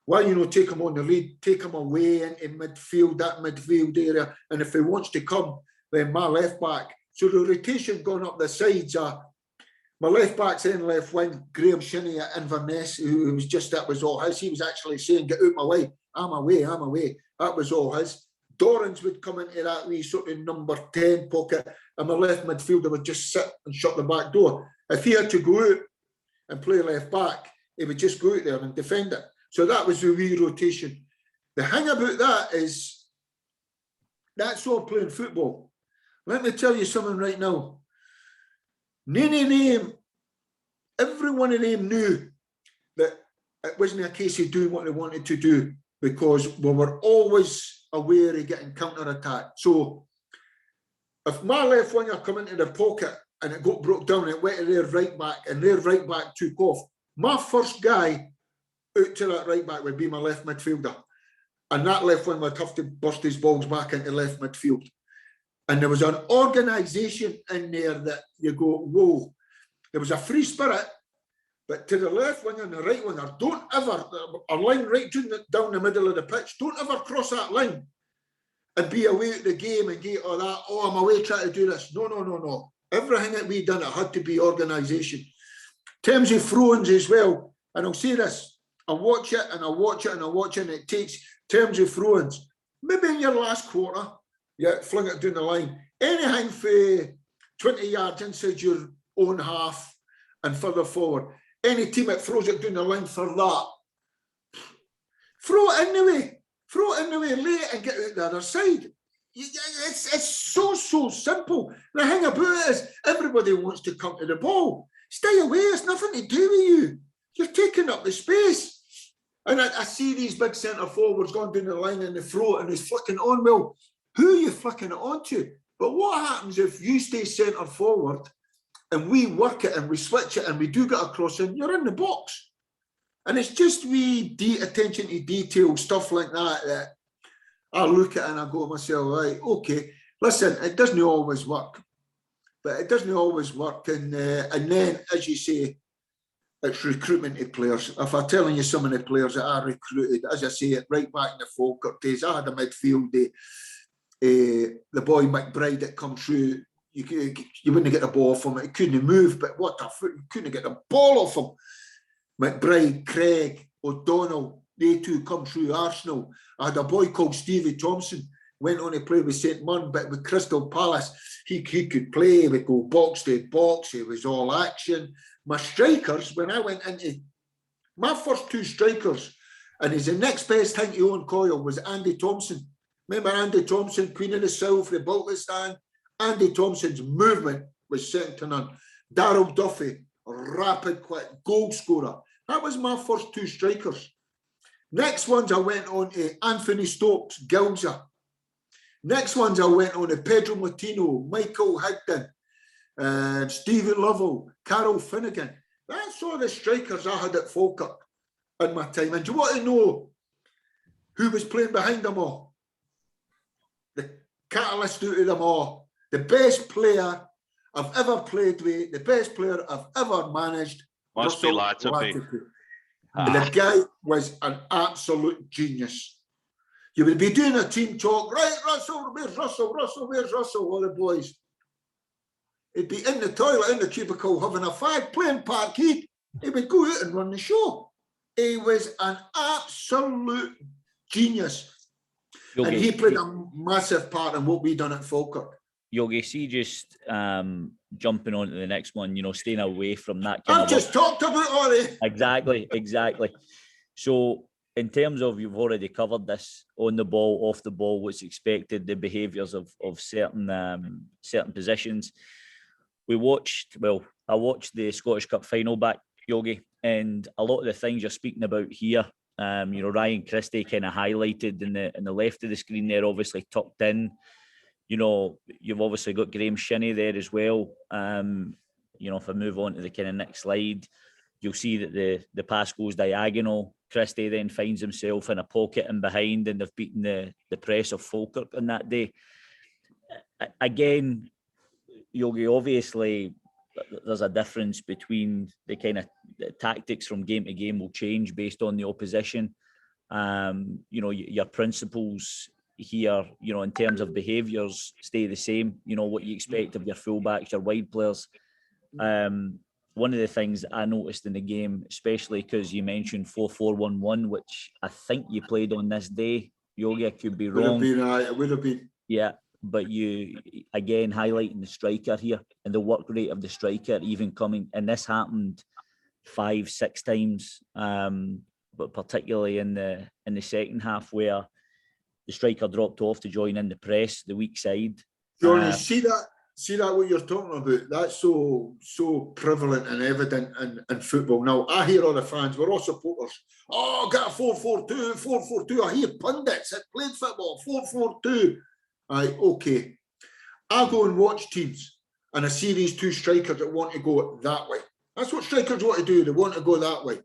Why, you know, take him on the lead, take him away into midfield, that midfield area. And if he wants to come, then my left back. So the rotation going up the sides are my left back's in left wing, Graham Shinney at Inverness, who was just, that was all his. He was actually saying, get out my way. I'm away, I'm away. That was all his. Dorrans would come into that wee sort of number 10 pocket, and my left midfielder would just sit and shut the back door. If he had to go out and play left back, he would just go out there and defend it. So that was the wee rotation. The thing about that is, that's all playing football. Let me tell you something right now. Every one of them knew that it wasn't a case of doing what they wanted to do, because we were always aware of getting counter-attack. So if my left winger come into the pocket and it got broke down, it went to their right back and their right back took off, my first guy out to that right back would be my left midfielder. And that left winger would have to burst his balls back into left midfield. And there was an organisation in there that you go, whoa, there was a free spirit, but to the left winger and the right winger, don't ever, a line right down the middle of the pitch, don't ever cross that line and be away at the game and get all that, oh, I'm away trying to do this. No, no, no, no. Everything that we done, it had to be organisation. In terms of throw-ins as well, and I'll say this, I watch it and I watch it and I watch it, and it takes, in terms of throw-ins, maybe in your last quarter, yeah, fling it down the line. Anything for 20 yards inside your own half and further forward. Any team that throws it down the line for that, throw it in the way. Throw it in the way, lay it and get out the other side. It's so simple. The thing about it is everybody wants to come to the ball. Stay away, it's nothing to do with you. You're taking up the space. And I see these big centre forwards going down the line and they throw it and it's flicking on. Well, who are you flicking it onto? But what happens if you stay centre forward and we work it and we switch it and we do get a cross in, you're in the box. And it's just wee attention to detail, stuff like that I look at and I go to myself, right, okay, listen, it doesn't always work. But it doesn't always work. And then, as you say, it's recruitment of players. If I'm telling you some of the players that I recruited, as I say, right back in the Falkirk days, I had a midfield the boy McBride that come through, you wouldn't get the ball off him. It couldn't move, but what the fuck, you couldn't get the ball off him. McBride, Craig, O'Donnell, they two come through Arsenal. I had a boy called Stevie Thompson, went on to play with St. Munn, but with Crystal Palace, he could play, he would go box to box, it was all action. My strikers, when I went into my first two strikers, and he's the next best thing to Owen Coyle, was Andy Thompson. Remember Andy Thompson, Queen of the South, the Baltistan? Andy Thompson's movement was second to none. Darryl Duffy, rapid, quick, goal scorer. That was my first two strikers. Next ones I went on to Anthony Stokes, Gilza. Next ones I went on to Pedro Martino, Michael Higdon, Stephen Lovell, Carol Finnegan. That's all the strikers I had at Falkirk in my time. And do you want to know who was playing behind them all? The catalyst out of them all. The best player I've ever played with, the best player I've ever managed.
Must be Latifi.
The guy was an absolute genius. You would be doing a team talk, right, Russell, where's Russell? Russell, where's Russell? All the boys. He'd be in the toilet, in the cubicle, having a fag, playing parquet. He would go out and run the show. He was an absolute genius. Yogi, and he played a massive part in what we done at Falkirk.
Yogi, see, just jumping on to the next one, you know, staying away from that.
I've just talked about all it.
Exactly. So in terms of, you've already covered this, on the ball, off the ball, what's expected, the behaviours of certain certain positions. I watched the Scottish Cup final back, Yogi, and a lot of the things you're speaking about here, Ryan Christie kind of highlighted in the left of the screen there, obviously tucked in. You've obviously got Graham Shinney there as well. If I move on to the kind of next slide, you'll see that the pass goes diagonal. Christie then finds himself in a pocket and behind, and they've beaten the press of Falkirk on that day. Again, Yogi, obviously there's a difference between the kind of tactics from game to game will change based on the opposition. Your principles here, in terms of behaviours, stay the same. What you expect of your fullbacks, your wide players. One of the things I noticed in the game, especially because you mentioned 4-4-1-1, which I think you played on this day, Yogi, I could be wrong.
It would have been.
Yeah, but you, again, highlighting the striker here and the work rate of the striker, even coming, and this happened 5-6 times, but particularly in the second half, where the striker dropped off to join in the press, the weak side.
John, you see that what you're talking about? That's so prevalent and evident in football. Now, I hear all the fans, we're all supporters. Oh, get a 4-4-2, 4-4-2. I hear pundits that played football, 4-4-2. Right, okay. I go and watch teams and I see these two strikers that want to go that way. That's what strikers want to do. They want to go that way.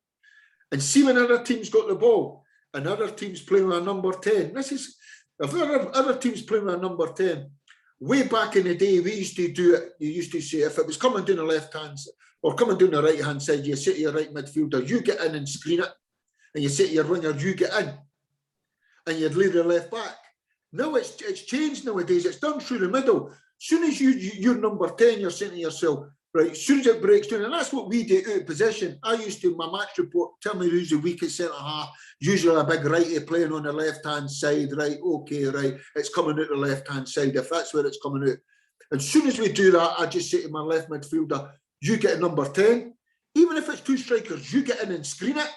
And see when other teams got the ball and other teams playing with a number 10. If other teams playing with a number 10, way back in the day, we used to do it. You used to say, if it was coming down the left hand or coming down the right hand side, you say to your right midfielder, you get in and screen it. And you say to your winger, you get in. And you'd leave the left back. Now it's changed nowadays. It's done through the middle. As soon as you're number 10, you're saying to yourself, right, as soon as it breaks down, and that's what we do out of possession. I used to, my match report, tell me who's the weakest centre half, usually a big righty playing on the left-hand side, right, okay, right, it's coming out the left-hand side, if that's where it's coming out. As soon as we do that, I just say to my left midfielder, you get number 10. Even if it's two strikers, you get in and screen it.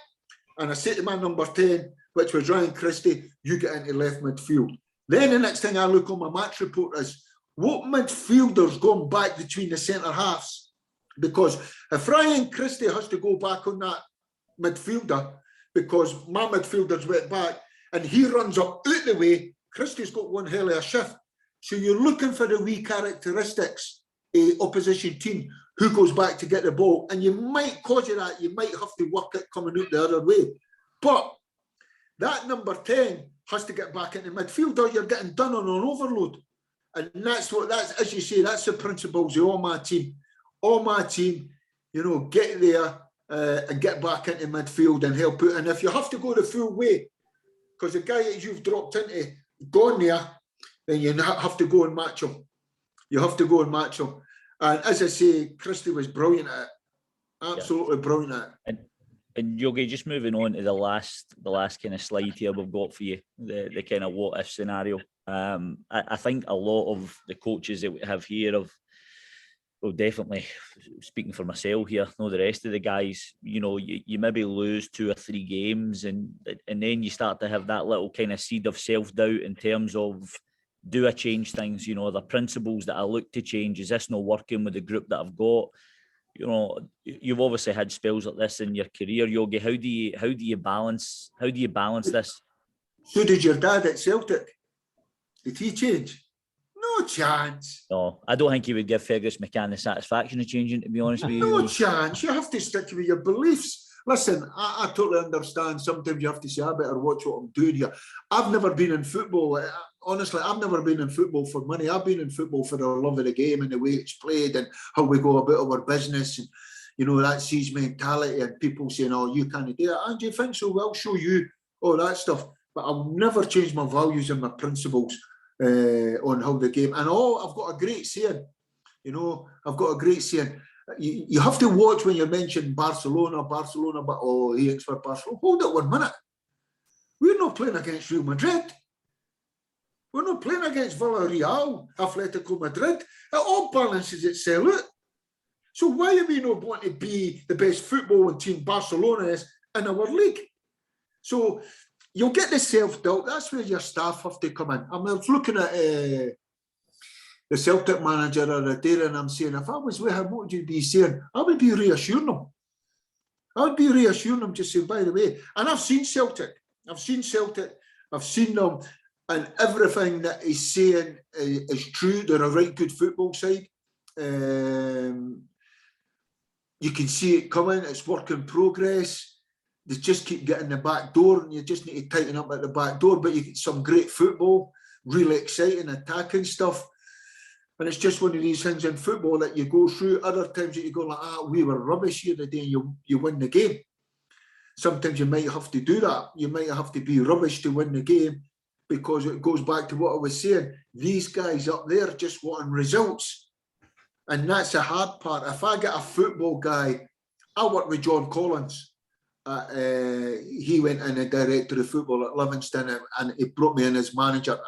And I say to my number 10, which was Ryan Christie, you get into left midfield. Then the next thing I look on my match report is, what midfielders going back between the centre halves? Because if Ryan Christie has to go back on that midfielder, because my midfielders went back and he runs up out the way, Christie's got one hell of a shift. So you're looking for the wee characteristics, opposition team, who goes back to get the ball. And you might cause you that, you might have to work it coming out the other way. But that number 10 has to get back into midfield or you're getting done on an overload. And that's as you say, that's the principles of all my team. All my team, get there and get back into midfield and help out. And if you have to go the full way, because the guy that you've dropped into gone there, then you have to go and match him. You have to go and match him. And as I say, Christie was brilliant at it. Absolutely brilliant at it.
And Yogi, just moving on to the last kind of slide here we've got for you, the kind of what if scenario. I think a lot of the coaches that we have here well, definitely speaking for myself here, know the rest of the guys, you maybe lose 2 or 3 games and then you start to have that little kind of seed of self-doubt in terms of, do I change things? The principles that I look to change, is this not working with the group that I've got? You've obviously had spells like this in your career, Yogi. How do you balance this?
So did your dad at Celtic? Did he change? No chance.
No, I don't think he would give Fergus McCann the satisfaction of changing, to be honest with you.
No chance. You have to stick with your beliefs. Listen, I totally understand. Sometimes you have to say, I better watch what I'm doing here. I've never been in football. Honestly, I've never been in football for money. I've been in football for the love of the game and the way it's played and how we go about our business and, that siege mentality and people saying, oh, you can't do it. And do you think so? Well, I'll show you all that stuff. But I'll never change my values and my principles on how the game. And I've got a great saying. I've got a great saying. You have to watch when you mention Barcelona, but he ain't for Barcelona. Hold it 1 minute. We're not playing against Real Madrid. We're not playing against Villarreal, Atletico Madrid. It all balances itself out. So why are we not wanting to be the best footballing team Barcelona is in our league? So you'll get the self-doubt. That's where your staff have to come in. I was looking at the Celtic manager the other day, and I'm saying, if I was with him, what would you be saying? I would be reassuring him. I would be reassuring him, just saying, by the way, and I've seen Celtic. I've seen them, and everything that he's saying is true. They're a right good football side. You can see it coming. It's work in progress. They just keep getting the back door, and you just need to tighten up at the back door. But you get some great football, really exciting attacking stuff. And it's just one of these things in football that you go through. Other times that you go like, we were rubbish here today, and you win the game. Sometimes you might have to do that. You might have to be rubbish to win the game, because it goes back to what I was saying. These guys up there just wanting results. And that's the hard part. If I get a football guy, I work with John Collins. He went in a director of football at Livingston, and he brought me in as manager.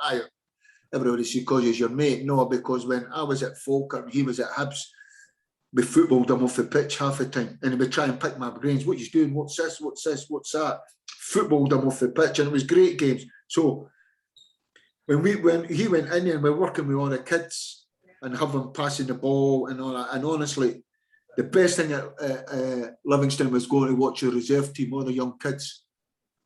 Everybody said, because he's your mate. No, because when I was at Falkirk and he was at Hibs, we footballed him off the pitch half the time, and he would try and pick my brains. What he's doing? What's this? What's this? What's that? Footballed him off the pitch, and it was great games. So when he went in and we're working with all the kids and have them passing the ball and all that, and honestly, the best thing at Livingston was going to watch the reserve team, all the young kids,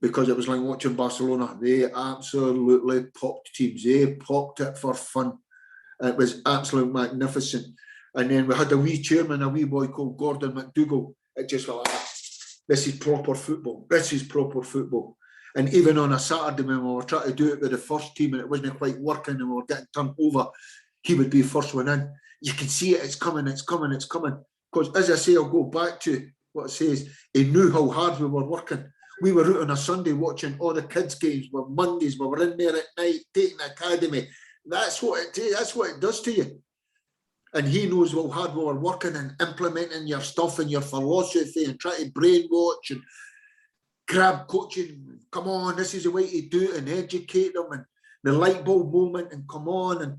because it was like watching Barcelona. They absolutely popped teams. They popped it for fun. It was absolutely magnificent. And then we had a wee chairman, a wee boy called Gordon McDougall. It just felt like, this is proper football. This is proper football. And even on a Saturday when we were trying to do it with the first team and it wasn't quite working and we were getting turned over, he would be first one in. You can see it, it's coming, it's coming, it's coming. Because as I say, I'll go back to what it says, he knew how hard we were working. We were out on a Sunday watching all the kids' games. We're Mondays, we were in there at night, taking the academy. That's what it does to you. And he knows how hard we were working and implementing your stuff and your philosophy and trying to brainwash and grab coaching. Come on, this is the way to do it, and educate them, and the light bulb moment, and come on. And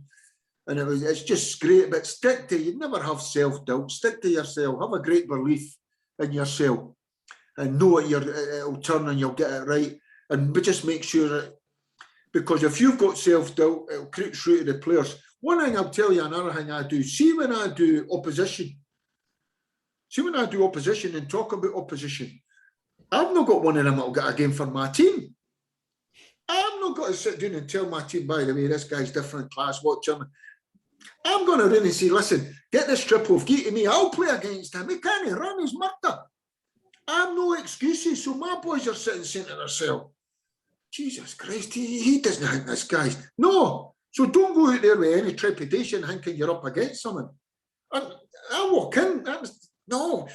it's just great. But stick to, you never have self-doubt. Stick to yourself. Have a great belief in yourself. And know it'll turn and you'll get it right. But just make sure that, because if you've got self-doubt, it'll creep through to the players. One thing I'll tell you, another thing I do, see when I do opposition and talk about opposition, I've not got one of them that'll get a game for my team. I've not got to sit down and tell my team, by the way, this guy's different class, watch him. I'm going to really say, listen, get this strip off, get to me, I'll play against him. He can't run, he's murder. I have no excuses. So my boys are sitting saying to themselves, Jesus Christ, he doesn't think this guy's. No. So don't go out there with any trepidation thinking you're up against someone. And I walk in, no.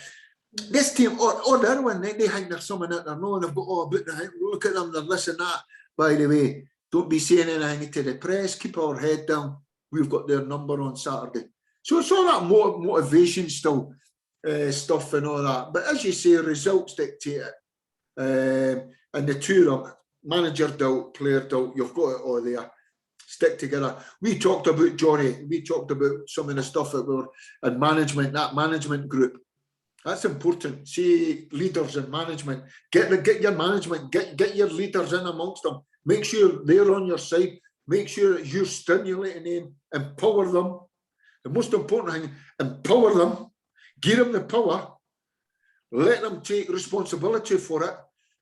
This team, or the other one, they think there's someone that they're knowing. They've got all about the look at them, they're this and that. By the way, don't be saying anything to the press, keep our head down. We've got their number on Saturday. So it's all that motivation still. Stuff and all that, but as you say, results dictate it. And the two of them, manager doubt, player doubt, you've got it all there. Stick together. We talked about Johnny. We talked about some of the stuff that we were in management. That management group, that's important. See, leaders in management, get your management, get your leaders in amongst them. Make sure they're on your side. Make sure that you're stimulating them, empower them. The most important thing, empower them. Give them the power, let them take responsibility for it. As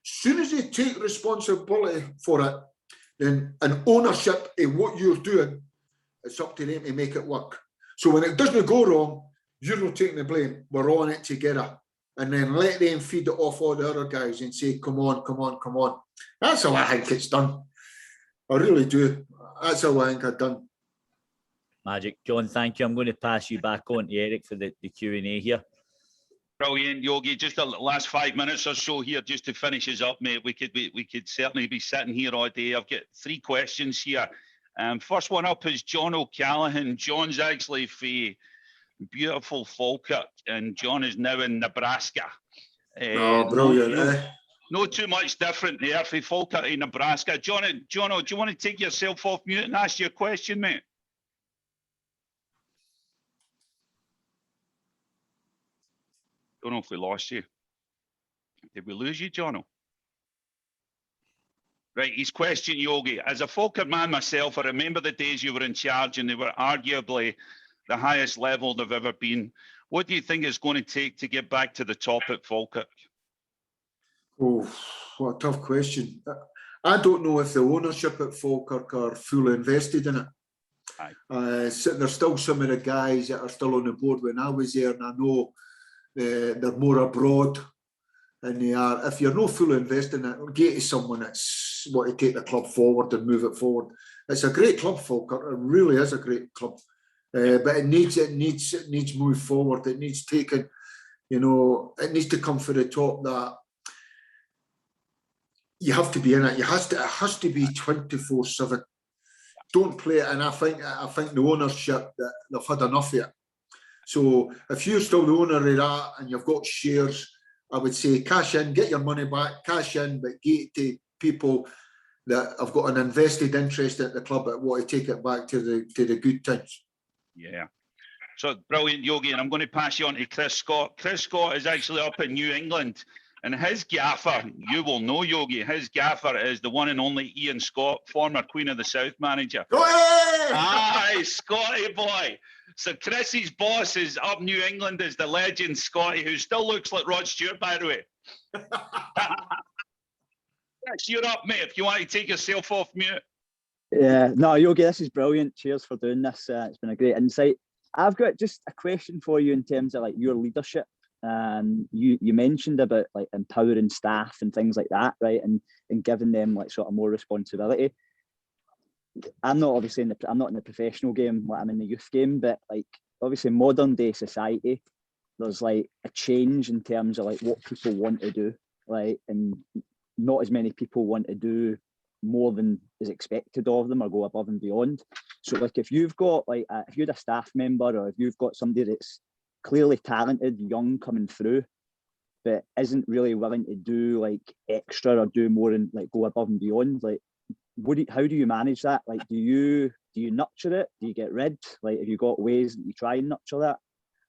soon as they take responsibility for it, then an ownership of what you're doing, it's up to them to make it work. So when it doesn't go wrong, you're not taking the blame. We're on it together. And then let them feed it off all the other guys and say, come on, come on, come on. That's how I think it's done. I really do. That's how I think it's done.
Magic. John, thank you. I'm going to pass you back on to Eric for the Q&A here.
Brilliant, Yogi. Just the last 5 minutes or so here, just to finish us up, mate. We could certainly be sitting here all day. I've got 3 questions here. First one up is John O'Callaghan. John's actually for beautiful Falkirk, and John is now in Nebraska.
Brilliant.
Not too much different there for Falkirk in Nebraska. Jono, do you want to take yourself off mute and ask your question, mate? Don't know if we lost you. Did we lose you, Jono? Right, his question, Yogi. As a Falkirk man myself, I remember the days you were in charge and they were arguably the highest level they've ever been. What do you think it's going to take to get back to the top at Falkirk?
Oh, what a tough question. I don't know if the ownership at Falkirk are fully invested in it. So there's still some of the guys that are still on the board when I was there, and I know they're more abroad than they are. If you're not fully invested in it, get to someone that's want to take the club forward and move it forward. It's a great club, Falkirk. It really is a great club, but it needs move forward. It needs taken. You know, it needs to come for the top. That you have to be in it. It has to be 24/7. Don't play it. And I think the ownership, that they've had enough of it. So if you're still the owner of that and you've got shares, I would say cash in, get your money back, cash in, but get to people that have got an invested interest at the club that want to take it back to the good times.
Yeah. So brilliant, Yogi. And I'm going to pass you on to Chris Scott. Chris Scott is actually up in New England. And his gaffer, you will know, Yogi, his gaffer is the one and only Ian Scott, former Queen of the South manager. Aye, Scotty boy. So Chrissy's boss is up New England, is the legend Scotty, who still looks like Rod Stewart, by the way. Chris, you're up, mate, if you want to take yourself off mute.
Yeah, no, Yogi, this is brilliant. Cheers for doing this. It's been a great insight. I've got just a question for you in terms of like your leadership. You mentioned about like empowering staff and things like that, right? And giving them like sort of more responsibility. I'm not obviously I'm not in the professional game, like I'm in the youth game, but like obviously modern day society, there's like a change in terms of like what people want to do, like, and not as many people want to do more than is expected of them or go above and beyond. So like if you've got like if you're a staff member or if you've got somebody that's clearly talented, young, coming through, but isn't really willing to do like extra or do more and like go above and beyond, like how do you manage that? Like do you nurture it? Do you get rid? Like have you got ways that you try and nurture that?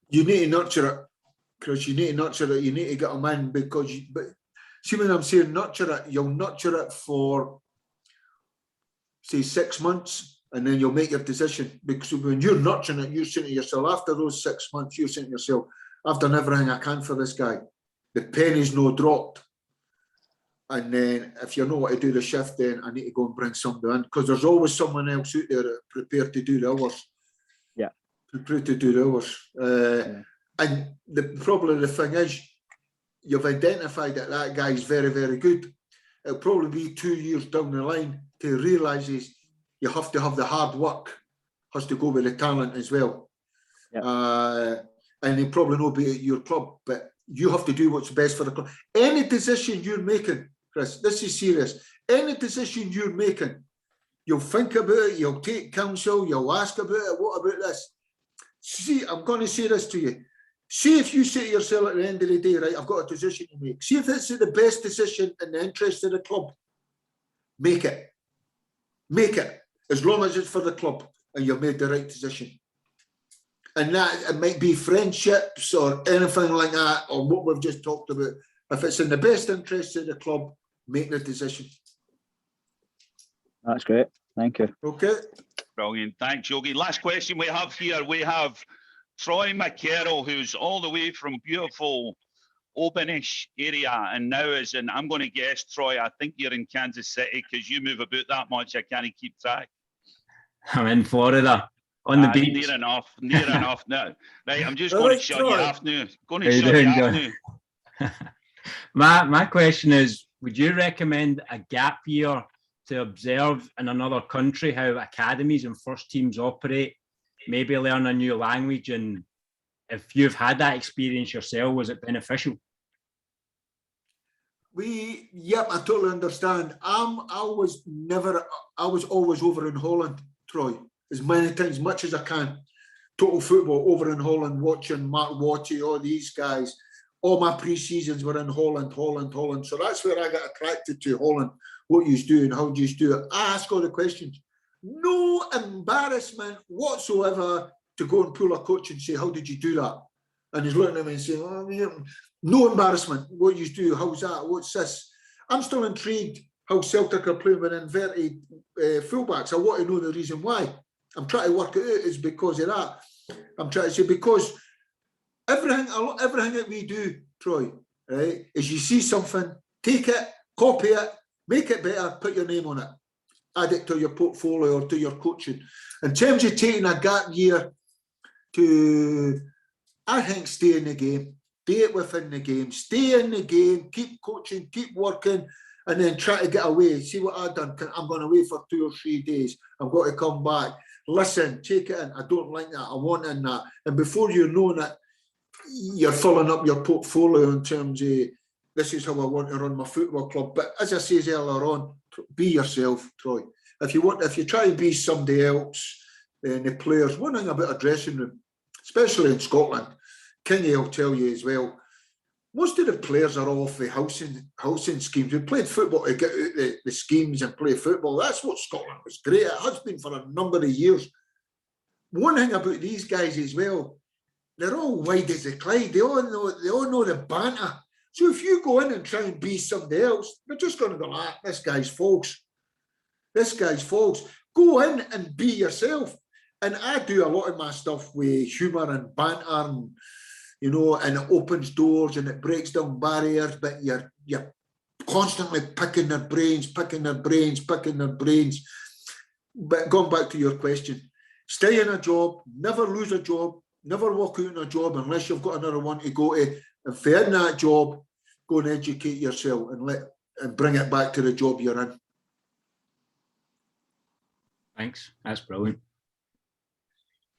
You need to nurture it, Chris. You need to nurture it. You need to get them in, because but see, when I'm saying nurture it, you'll nurture it for say 6 months. And then you'll make your decision, because when you're nurturing it, you're saying to yourself, after those 6 months, you're saying to yourself, I've done everything I can for this guy. The penny's no dropped. And then if you're not what to do the shift, then I need to go and bring somebody in, because there's always someone else out there prepared to do the hours.
Yeah.
Prepared to do the hours. And probably the thing is, you've identified that guy's very, very good. It'll probably be 2 years down the line to realise you have to have the hard work, has to go with the talent as well. Yep. And he probably not be at your club, but you have to do what's best for the club. Any decision you're making, Chris, this is serious. Any decision you're making, you'll think about it, you'll take counsel, you'll ask about it, what about this? See, I'm going to say this to you. See if you say to yourself at the end of the day, right, I've got a decision to make. See if it's the best decision in the interest of the club. Make it. Make it. As long as it's for the club and you've made the right decision. And that, it might be friendships or anything like that, or what we've just talked about. If it's in the best interest of the club, make the decision.
That's great. Thank you.
Okay.
Brilliant. Thanks, Yogi. Last question we have here. We have Troy McCarroll, who's all the way from beautiful Aubenish area and now is in, I'm going to guess, Troy, I think you're in Kansas City, because you move about that much, I can't keep track.
I'm in Florida on the beach.
Near enough now. Right, I'm just going to shut you off now. Going to shut you off now.
My question is, would you recommend a gap year to observe in another country how academies and first teams operate, maybe learn a new language? And if you've had that experience yourself, was it beneficial?
Yep, I totally understand. I was always over in Holland, Troy, as much as I can. Total football over in Holland, watching Mark Watty, all these guys. All my pre-seasons were in Holland. So that's where I got attracted to Holland. What you do and how you do it. I ask all the questions. No embarrassment whatsoever to go and pull a coach and say, how did you do that? And he's looking at me and saying, oh, yeah. No embarrassment. What you do, how's that? What's this? I'm still intrigued how Celtic are playing with inverted fullbacks. I want to know the reason why. I'm trying to work it out. Is because of that. I'm trying to say because everything that we do, Troy, right, is you see something, take it, copy it, make it better, put your name on it, add it to your portfolio or to your coaching. In terms of taking a gap year to, I think, stay in the game, do it within the game, stay in the game, keep coaching, keep working, and then try to get away. See what I've done. I'm going away for 2 or 3 days. I'm going to come back. Listen, take it in. I don't like that. I want in that. And before you know it, you're filling up your portfolio in terms of this is how I want to run my football club. But as I said earlier on, be yourself, Troy. If you try and be somebody else, then the players, one thing about a dressing room, especially in Scotland, Kingy will tell you as well, most of the players are off the housing schemes. We played football to get out the schemes and play football. That's what Scotland was great at. It has been for a number of years. One thing about these guys as well, they're all wide as a Clyde. They all know the banter. So if you go in and try and be somebody else, they're just going to go, this guy's false. This guy's false. Go in and be yourself. And I do a lot of my stuff with humour and banter and, you know, and it opens doors and it breaks down barriers, but you're constantly picking their brains. But going back to your question, stay in a job, never lose a job, never walk out in a job unless you've got another one to go to. And if you're in that job, go and educate yourself and bring it back to the job you're in.
Thanks. That's brilliant.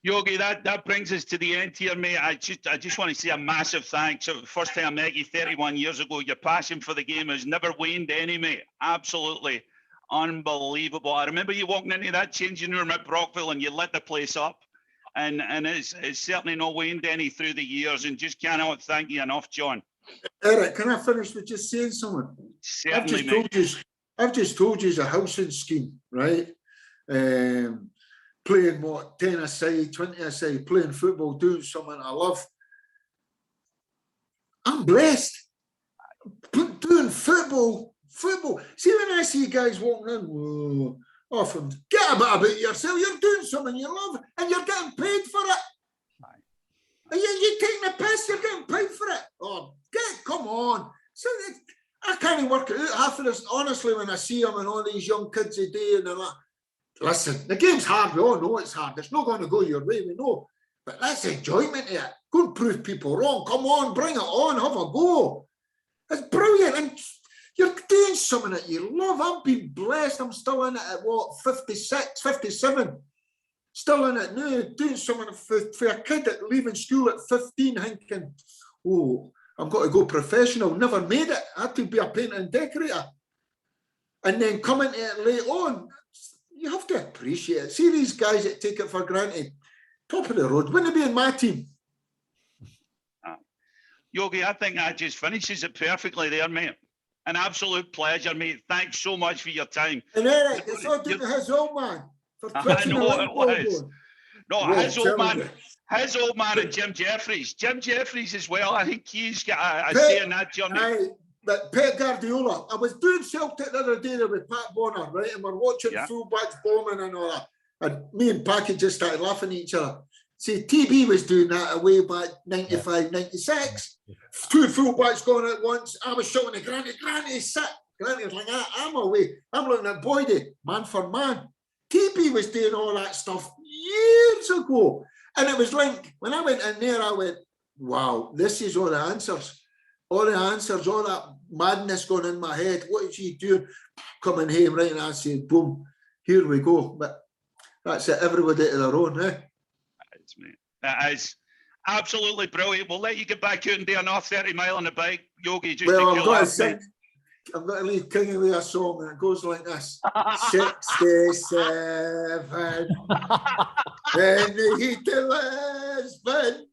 Yogi, that brings us to the end here, mate. I just want to say a massive thanks. The first time I met you 31 years ago, your passion for the game has never waned any, mate. Absolutely unbelievable. I remember you walking into that changing room at Brockville and you lit the place up. And it's certainly not waned any through the years, and just cannot thank you enough, John.
Eric, can I finish with just saying something?
Certainly,
I've just told you it's a housing scheme, right? Playing 10 aside, 20 aside, playing football, doing something I love. I'm blessed. Doing football. See, when I see guys walking in, often get a bit about yourself. You're doing something you love and you're getting paid for it. And you're taking a piss, you're getting paid for it. Oh, come on. So I can't work it out. Half of this, honestly, when I see them and all these young kids a day and they're like, listen, the game's hard. We all know it's hard. It's not going to go your way, we know. But that's enjoyment of it. Go and prove people wrong. Come on, bring it on, have a go. It's brilliant. And you're doing something that you love. I've been blessed. I'm still in it at 56, 57. Still in it now, doing something for a kid that leaving school at 15, thinking, I've got to go professional. Never made it. I had to be a painter and decorator. And then coming to it late on, you have to appreciate it. See these guys that take it for granted. Top of the road. Wouldn't it be in my team?
Yogi, I think that just finishes it perfectly there, mate. An absolute pleasure, mate. Thanks so much for your time.
And Eric, it's all due to his old man.
I know it was. No, his old man and Jim Jeffries. Jim Jeffries as well. I think he's got a say in that journey.
But Pep Guardiola, I was doing Celtic the other day with Pat Bonner, right? And we're watching fullbacks bombing and all that. And me and Packy just started laughing at each other. See, TB was doing that away back 95, 96. 2 fullbacks going at once. I was shouting at Granny, sit. Granny was like, I'm away. I'm looking at Boydie, man for man. TB was doing all that stuff years ago. And it was like, when I went in there, I went, wow, this is all the answers. All the answers, all that madness going in my head. What is he doing? Coming home, right? And I said, boom, here we go. But that's it, everybody to their own, eh?
That is absolutely brilliant. We'll let you get back out and do another 30 mile on the bike, Yogi. Just
well, I've got to leave King away a song, and it goes like this. 67 in the heat of Lisbon.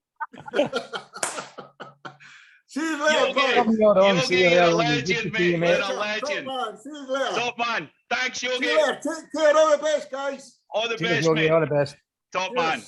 See you later,
Yogi, you're a legend, mate. You're a legend. Top man. Thanks, Yogi.
Take care. All the best, guys.
All the best, mate.
All the best.
Top man.